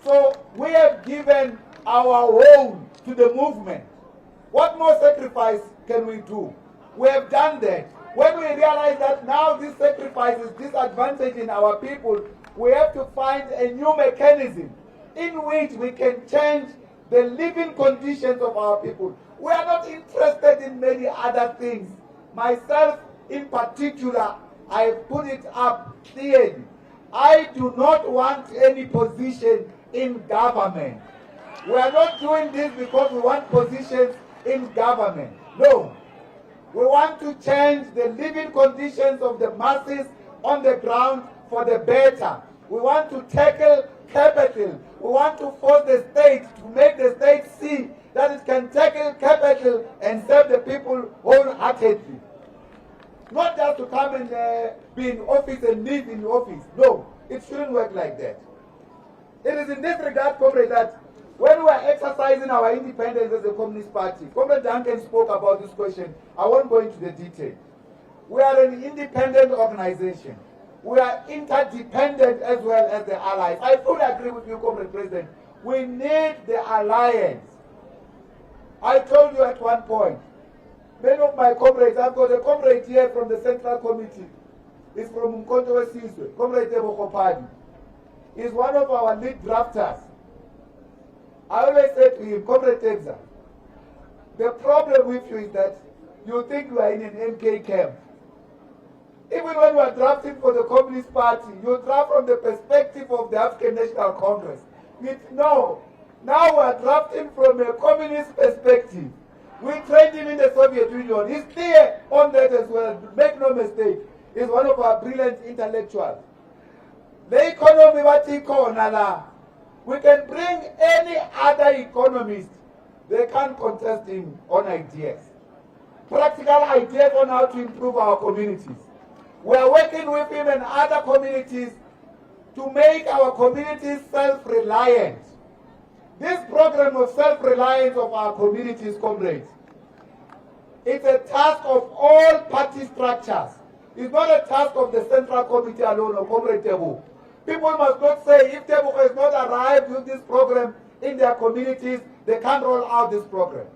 So we have given our own to the movement. What more sacrifice can we do? We have done that. When we realize that now this sacrifice is disadvantaging our people, we have to find a new mechanism in which we can change the living conditions of our people. We are not interested in many other things. Myself in particular, I have put it up clearly. I do not want any position in government. We are not doing this because we want positions in government. No. We want to change the living conditions of the masses on the ground for the better. We want to tackle capital. We want to force the state to make the state see that it can tackle capital and serve the people wholeheartedly. Not just to come and be in office and live in office. No, it shouldn't work like that. It is in this regard, comrade, that when we are exercising our independence as a Communist Party, Comrade Duncan spoke about this question. I won't go into the detail. We are an independent organization. We are interdependent as well as the allies. I fully agree with you, Comrade President. We need the alliance. I told you at one point, many of my comrades, I've got a comrade here from the Central Committee. He's from Mkonto Wesizwe, Comrade Tebo Kopadi. He's one of our lead drafters. I always say to him, Comrade Tebza, the problem with you is that you think you are in an MK camp. Even when you are drafting for the Communist Party, you draft from the perspective of the African National Congress. No, now we are drafting from a communist perspective. We trained him in the Soviet Union. He's clear on that as well. Make no mistake. He's one of our brilliant intellectuals. The economy, we can bring any other economist. They can't contest him on ideas. Practical ideas on how to improve our communities. We are working with him and other communities to make our communities self-reliant. This program of self-reliance of our communities, comrades, it's a task of all party structures. It's not a task of the Central Committee alone or Comrade Tebu. People must not say if Tebu has not arrived with this program in their communities, they can't roll out this program.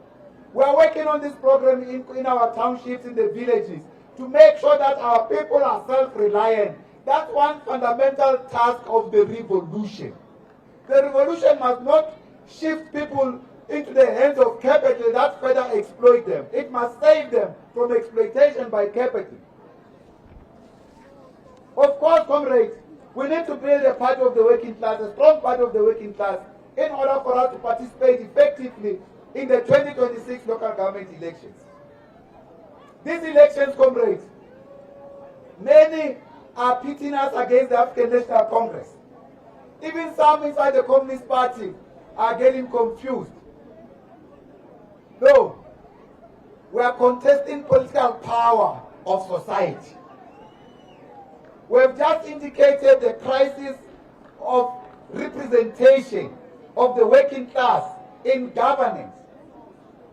We are working on this program in our townships, in the villages, to make sure that our people are self-reliant. That's one fundamental task of the revolution. The revolution must not shift people into the hands of capital that further exploit them. It must save them from exploitation by capital. Of course, comrades, we need to build a part of the working class, a strong part of the working class, in order for us to participate effectively in the 2026 local government elections. These elections, comrades, many are pitting us against the African National Congress. Even some inside the Communist Party are getting confused. No, we are contesting political power of society. We have just indicated the crisis of representation of the working class in governance,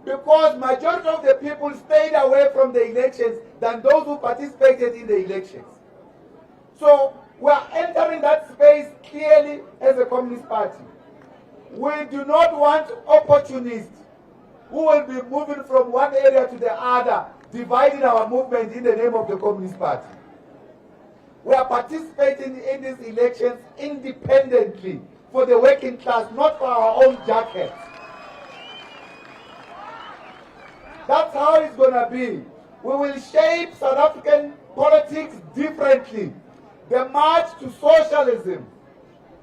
because majority of the people stayed away from the elections than those who participated in the elections. So we are entering that space clearly as a Communist Party. We do not want opportunists who will be moving from one area to the other, dividing our movement in the name of the Communist Party. We are participating in these elections independently for the working class, not for our own jackets. That's how it's going to be. We will shape South African politics differently. The march to socialism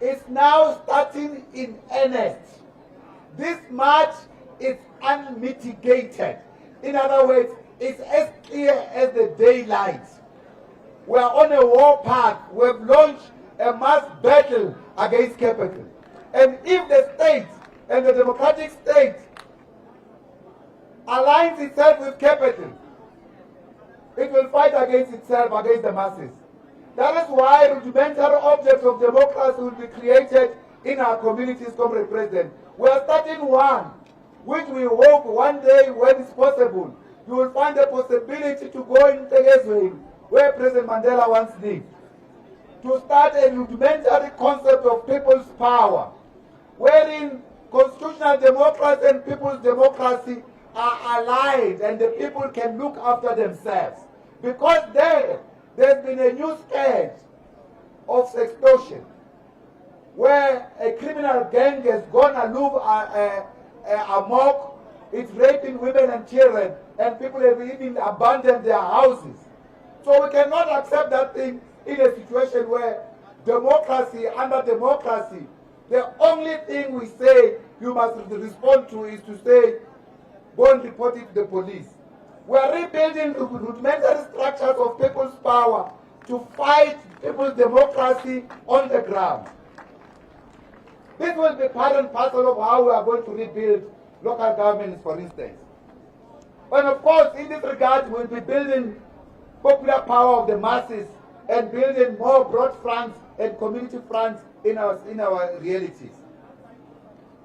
is now starting in earnest. This march is unmitigated. In other words, it's as clear as the daylight. We are on a war path. We have launched a mass battle against capital. And if the state and the democratic state aligns itself with capital, it will fight against itself, against the masses. That is why rudimentary objects of democracy will be created in our communities, Comrade President. We are starting one, which we hope one day, when it's possible, you will find the possibility to go in Tegezwin, where President Mandela once lived, to start a rudimentary concept of people's power, wherein constitutional democracy and people's democracy are allied and the people can look after themselves. Because there's been a new stage of extortion, where a criminal gang has gone amok, it's raping women and children, and people have even abandoned their houses. So we cannot accept that thing in a situation where democracy, under democracy, the only thing we say you must respond to is to say, go and report it to the police. We are rebuilding the rudimentary structures of people's power to fight people's democracy on the ground. This will be part and parcel of how we are going to rebuild local governments, for instance. And of course, in this regard, we'll be building popular power of the masses and building more broad fronts and community fronts in our realities.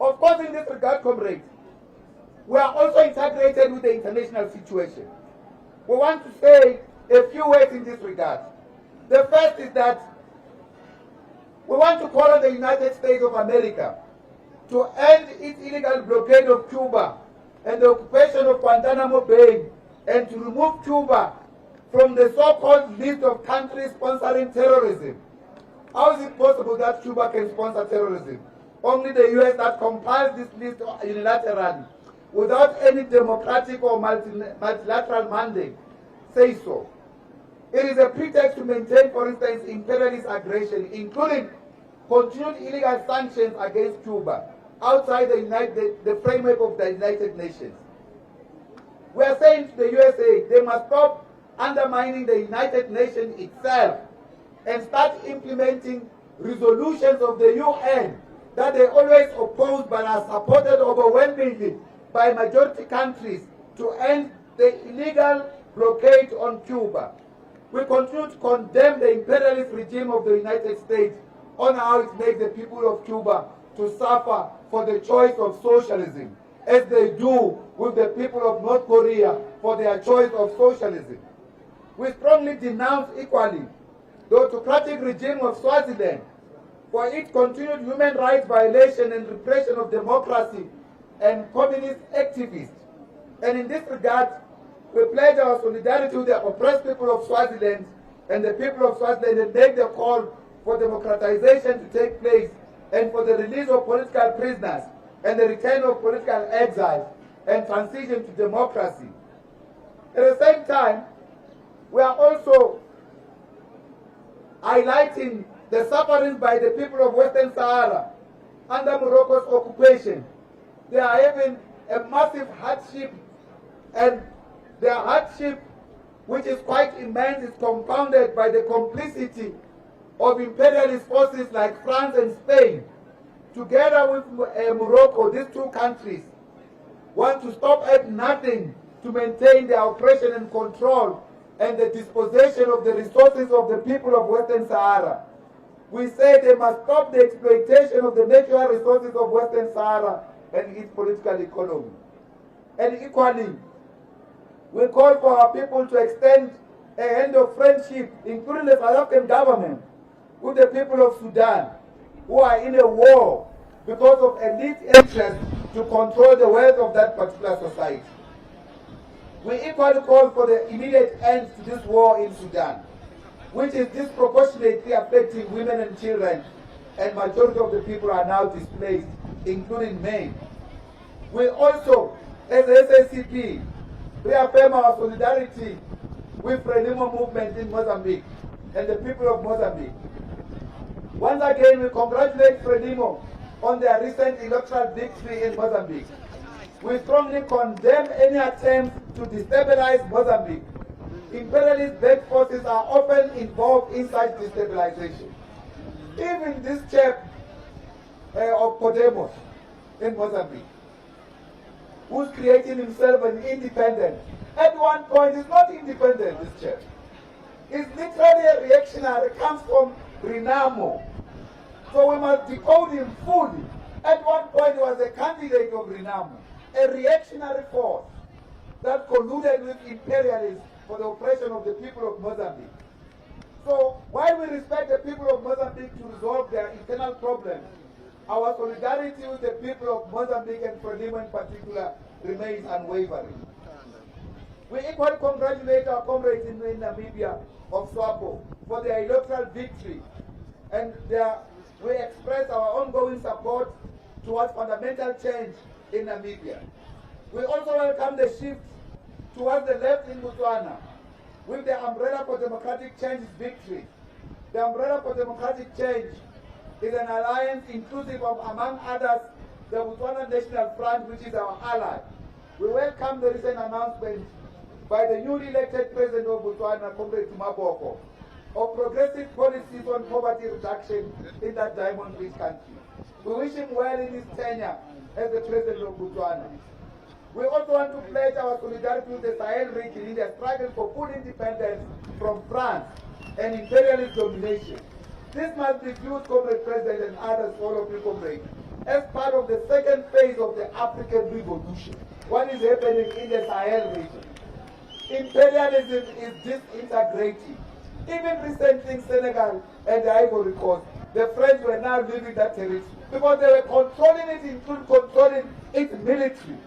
Of course, in this regard, comrades, we are also integrated with the international situation. We want to say a few words in this regard. The first is that we want to call on the United States of America to end its illegal blockade of Cuba and the occupation of Guantanamo Bay, and to remove Cuba from the so-called list of countries sponsoring terrorism. How is it possible that Cuba can sponsor terrorism? Only the US that compiles this list unilaterally, without any democratic or multilateral mandate, say so. It is a pretext to maintain, for instance, imperialist aggression, including continued illegal sanctions against Cuba outside the framework of the United Nations. We are saying to the USA, they must stop undermining the United Nations itself and start implementing resolutions of the UN that they always oppose but are supported overwhelmingly by majority countries to end the illegal blockade on Cuba. We continue to condemn the imperialist regime of the United States on how it makes the people of Cuba to suffer for the choice of socialism, as they do with the people of North Korea for their choice of socialism. We strongly denounce equally the autocratic regime of Swaziland for its continued human rights violation and repression of democracy and communist activists. And in this regard, we pledge our solidarity with the oppressed people of Swaziland and the people of Swaziland, and make the call for democratization to take place and for the release of political prisoners and the return of political exiles and transition to democracy. At the same time, we are also highlighting the sufferings by the people of Western Sahara under Morocco's occupation. They are having a massive hardship, and their hardship, which is quite immense, is compounded by the complicity of imperialist forces like France and Spain. Together with Morocco, these two countries want to stop at nothing to maintain their oppression and control and the dispossession of the resources of the people of Western Sahara. We say they must stop the exploitation of the natural resources of Western Sahara and its political economy. And equally, we call for our people to extend a hand of friendship, including the South African government, with the people of Sudan, who are in a war because of elite interests to control the wealth of that particular society. We equally call for the immediate end to this war in Sudan, which is disproportionately affecting women and children, and majority of the people are now displaced, including men. We also, as the SACP, reaffirm our solidarity with Frelimo movement in Mozambique and the people of Mozambique. Once again, we congratulate Frelimo on their recent electoral victory in Mozambique. We strongly condemn any attempt to destabilize Mozambique. Imperialist-backed forces are often involved in such destabilization. Even this chap of Podemos in Mozambique. who's creating himself an independent. At one point, he's not independent, this church. He's literally a reactionary, comes from Renamo. So we must decode him fully. At one point, he was a candidate of Renamo, a reactionary force that colluded with imperialists for the oppression of the people of Mozambique. So while we respect the people of Mozambique to resolve their internal problems, our solidarity with the people of Mozambique and Frelimo in particular remains unwavering. We equally congratulate our comrades in Namibia of SWAPO for their electoral victory, and we express our ongoing support towards fundamental change in Namibia. We also welcome the shift towards the left in Botswana with the Umbrella for Democratic Change's victory. The Umbrella for Democratic Change is an alliance inclusive of, among others, the Botswana National Front, which is our ally. We welcome the recent announcement by the newly elected president of Botswana, Comrade Maboko, of progressive policies on poverty reduction in that diamond-rich country. We wish him well in his tenure as the president of Botswana. We also want to pledge our solidarity with the Sahel region in their struggle for full independence from France and imperialist domination. This must be viewed, Comrade President and others, all of you, comrades, as part of the second phase of the African Revolution. What is happening in the Sahel region? Imperialism is disintegrating. Even recently in Senegal and the Ivory Coast, the French were now leaving that territory because they were controlling it, including controlling its military.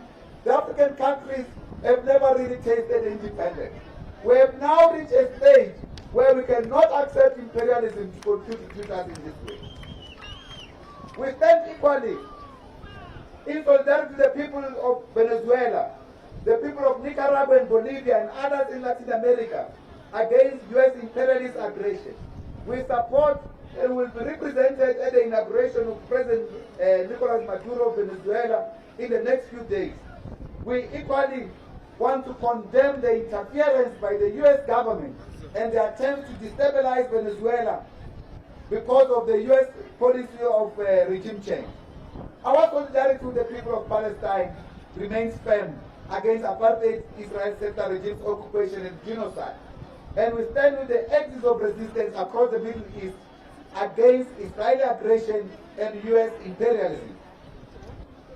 The African countries have never really tasted independence. We have now reached a stage where we cannot accept imperialism to continue to treat us in this way. We stand equally in solidarity with the people of Venezuela, the people of Nicaragua and Bolivia and others in Latin America against U.S. imperialist aggression. We support and will be represented at the inauguration of President Nicolas Maduro of Venezuela in the next few days. We equally want to condemn the interference by the U.S. government and the attempt to destabilize Venezuela because of the U.S. policy of regime change. Our solidarity with the people of Palestine remains firm against apartheid Israel-centered regime's occupation and genocide. And we stand with the axis of resistance across the Middle East against Israeli aggression and U.S. imperialism.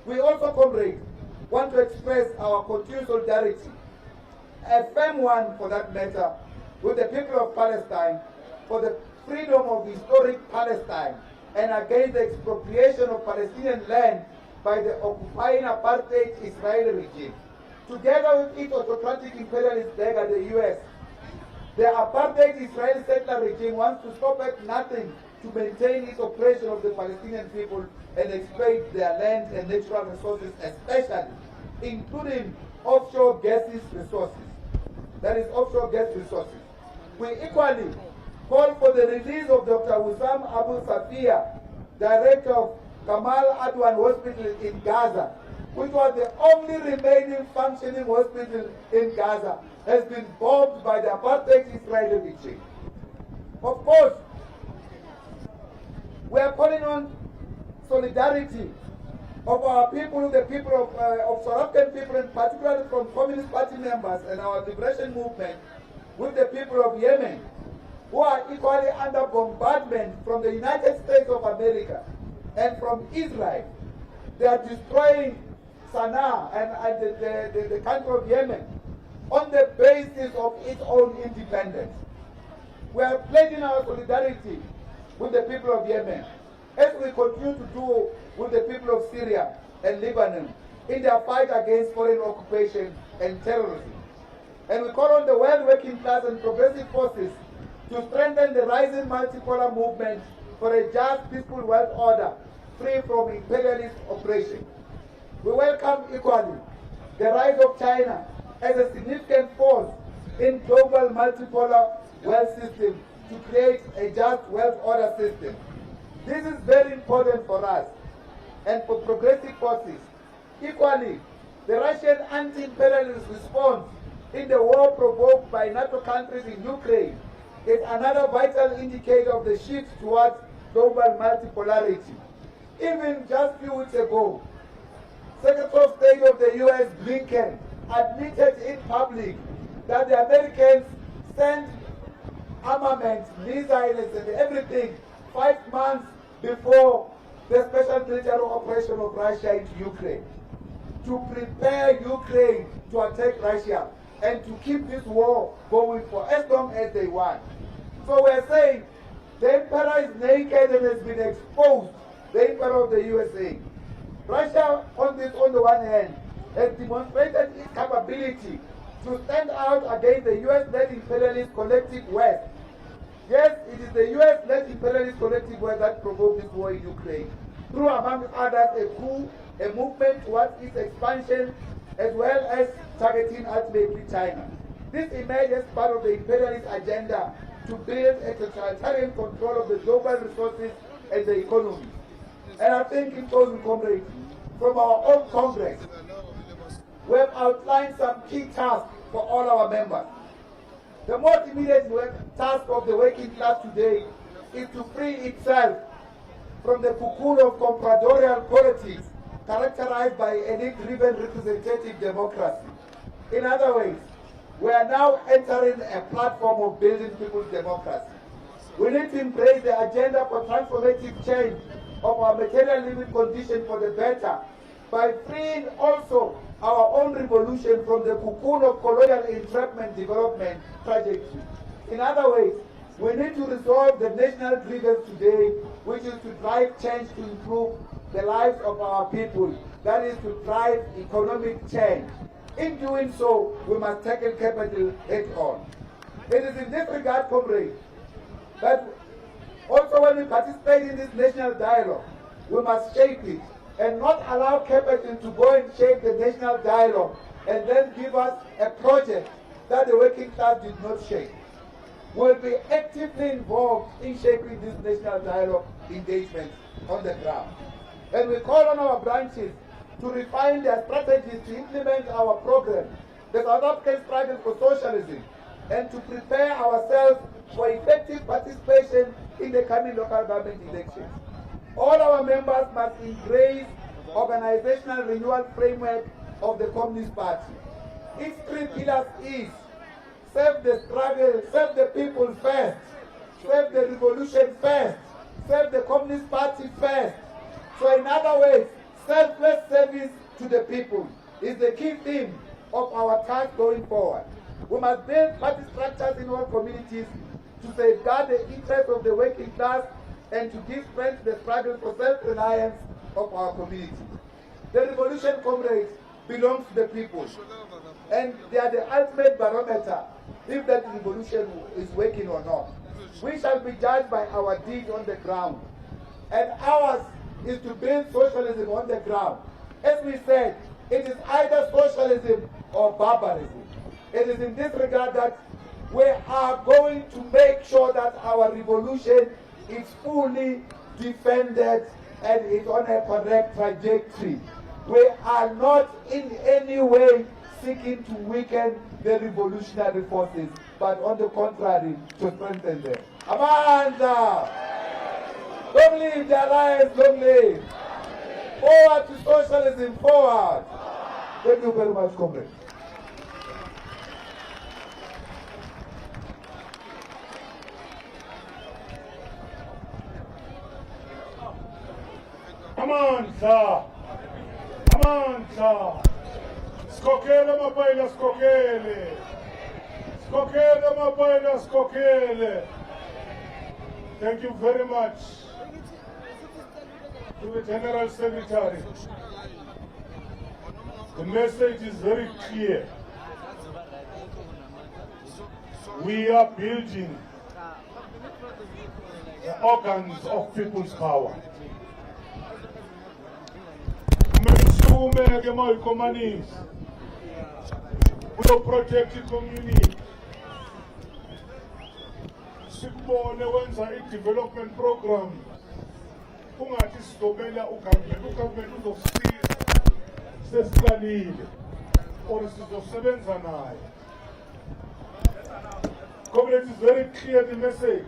We also, comrades, want to express our continued solidarity, a firm one for that matter, with the people of Palestine for the freedom of historic Palestine and against the expropriation of Palestinian land by the occupying apartheid Israeli regime. Together with its autocratic imperialist beggar, the U.S., the apartheid Israeli settler regime wants to stop at nothing to maintain its oppression of the Palestinian people and exploit their land and natural resources, especially, including offshore gases resources. That is offshore gas resources. We equally call for the release of Dr. Wissam Abu Safia, director of Kamal Adwan Hospital in Gaza, which was the only remaining functioning hospital in Gaza, has been bombed by the apartheid Israeli regime. Of course, we are calling on solidarity of our people, the people of South African people, and particularly from Communist Party members and our liberation movement, with the people of Yemen, who are equally under bombardment from the United States of America and from Israel. They are destroying Sana'a and the country of Yemen on the basis of its own independence. We are pledging our solidarity with the people of Yemen, as we continue to do with the people of Syria and Lebanon in their fight against foreign occupation and terrorism. And we call on the world working class and progressive forces to strengthen the rising multipolar movement for a just, peaceful world order free from imperialist oppression. We welcome equally the rise of China as a significant force in global multipolar world system to create a just world order system. This is very important for us and for progressive forces. Equally, the Russian anti-imperialist response in the war provoked by NATO countries in Ukraine is another vital indicator of the shift towards global multipolarity. Even just a few weeks ago, Secretary of State of the US, Blinken, admitted in public that the Americans sent armaments, missiles, and everything 5 months before the special military operation of Russia into Ukraine, to prepare Ukraine to attack Russia and to keep this war going for as long as they want. So we're saying the emperor is naked and has been exposed, the emperor of the USA. Russia, on the one hand, has demonstrated its capability to stand out against the US-led imperialist collective West. Yes, it is the US-led imperialist collective West that provoked this war in Ukraine, through, among others, a coup, a movement towards its expansion, as well as targeting ultimately China. This emerged as part of the imperialist agenda to build a totalitarian control of the global resources and the economy. And I think, in closing, comrades, from our own Congress, we have outlined some key tasks for all our members. The most immediate task of the working class today is to free itself from the cocoon of compradorial politics characterized by elite-driven representative democracy. In other words, we are now entering a platform of building people's democracy. We need to embrace the agenda for transformative change of our material living condition for the better by freeing also our own revolution from the cocoon of colonial entrapment development trajectory. In other words, we need to resolve the national grievance today, which is to drive change to improve the lives of our people. That is to drive economic change. In doing so, we must tackle capital head on. It is in this regard, comrades, that also when we participate in this national dialogue, we must shape it and not allow capital to go and shape the national dialogue and then give us a project that the working class did not shape. We'll be actively involved in shaping this national dialogue engagement on the ground. And we call on our branches to refine their strategies to implement our program, the South African struggle for socialism, and to prepare ourselves for effective participation in the coming local government elections. All our members must embrace organizational renewal framework of the Communist Party. Its 3 pillars is serve the struggle, serve the people first, serve the revolution first, serve the Communist Party first. So in other words, selfless service to the people is the key theme of our task going forward. We must build party structures in all communities to safeguard the interests of the working class and to give strength to the struggle for self-reliance of our community. The revolution, comrades, belongs to the people, and they are the ultimate barometer if that revolution is working or not. We shall be judged by our deeds on the ground, and ours is to build socialism on the ground. As we said, it is either socialism or barbarism. It is in this regard that we are going to make sure that our revolution is fully defended and is on a correct trajectory. We are not in any way seeking to weaken the revolutionary forces, but on the contrary, to strengthen them. Amanda! Long live the alliance, long live! Forward to socialism, forward! Thank you very much, comrades. Amandla! Amandla! Skokele mapayla skokele! Skokele mapayla skokele! Thank you very much to the General Secretary. The message is very clear. We are building the organs of people's power. We will protect the community. Sibone wenza i-development program. Ungathi sizobela ugovernment uzosiza sesiqalile or sizosebenza naye. Comrades, is very clear the message.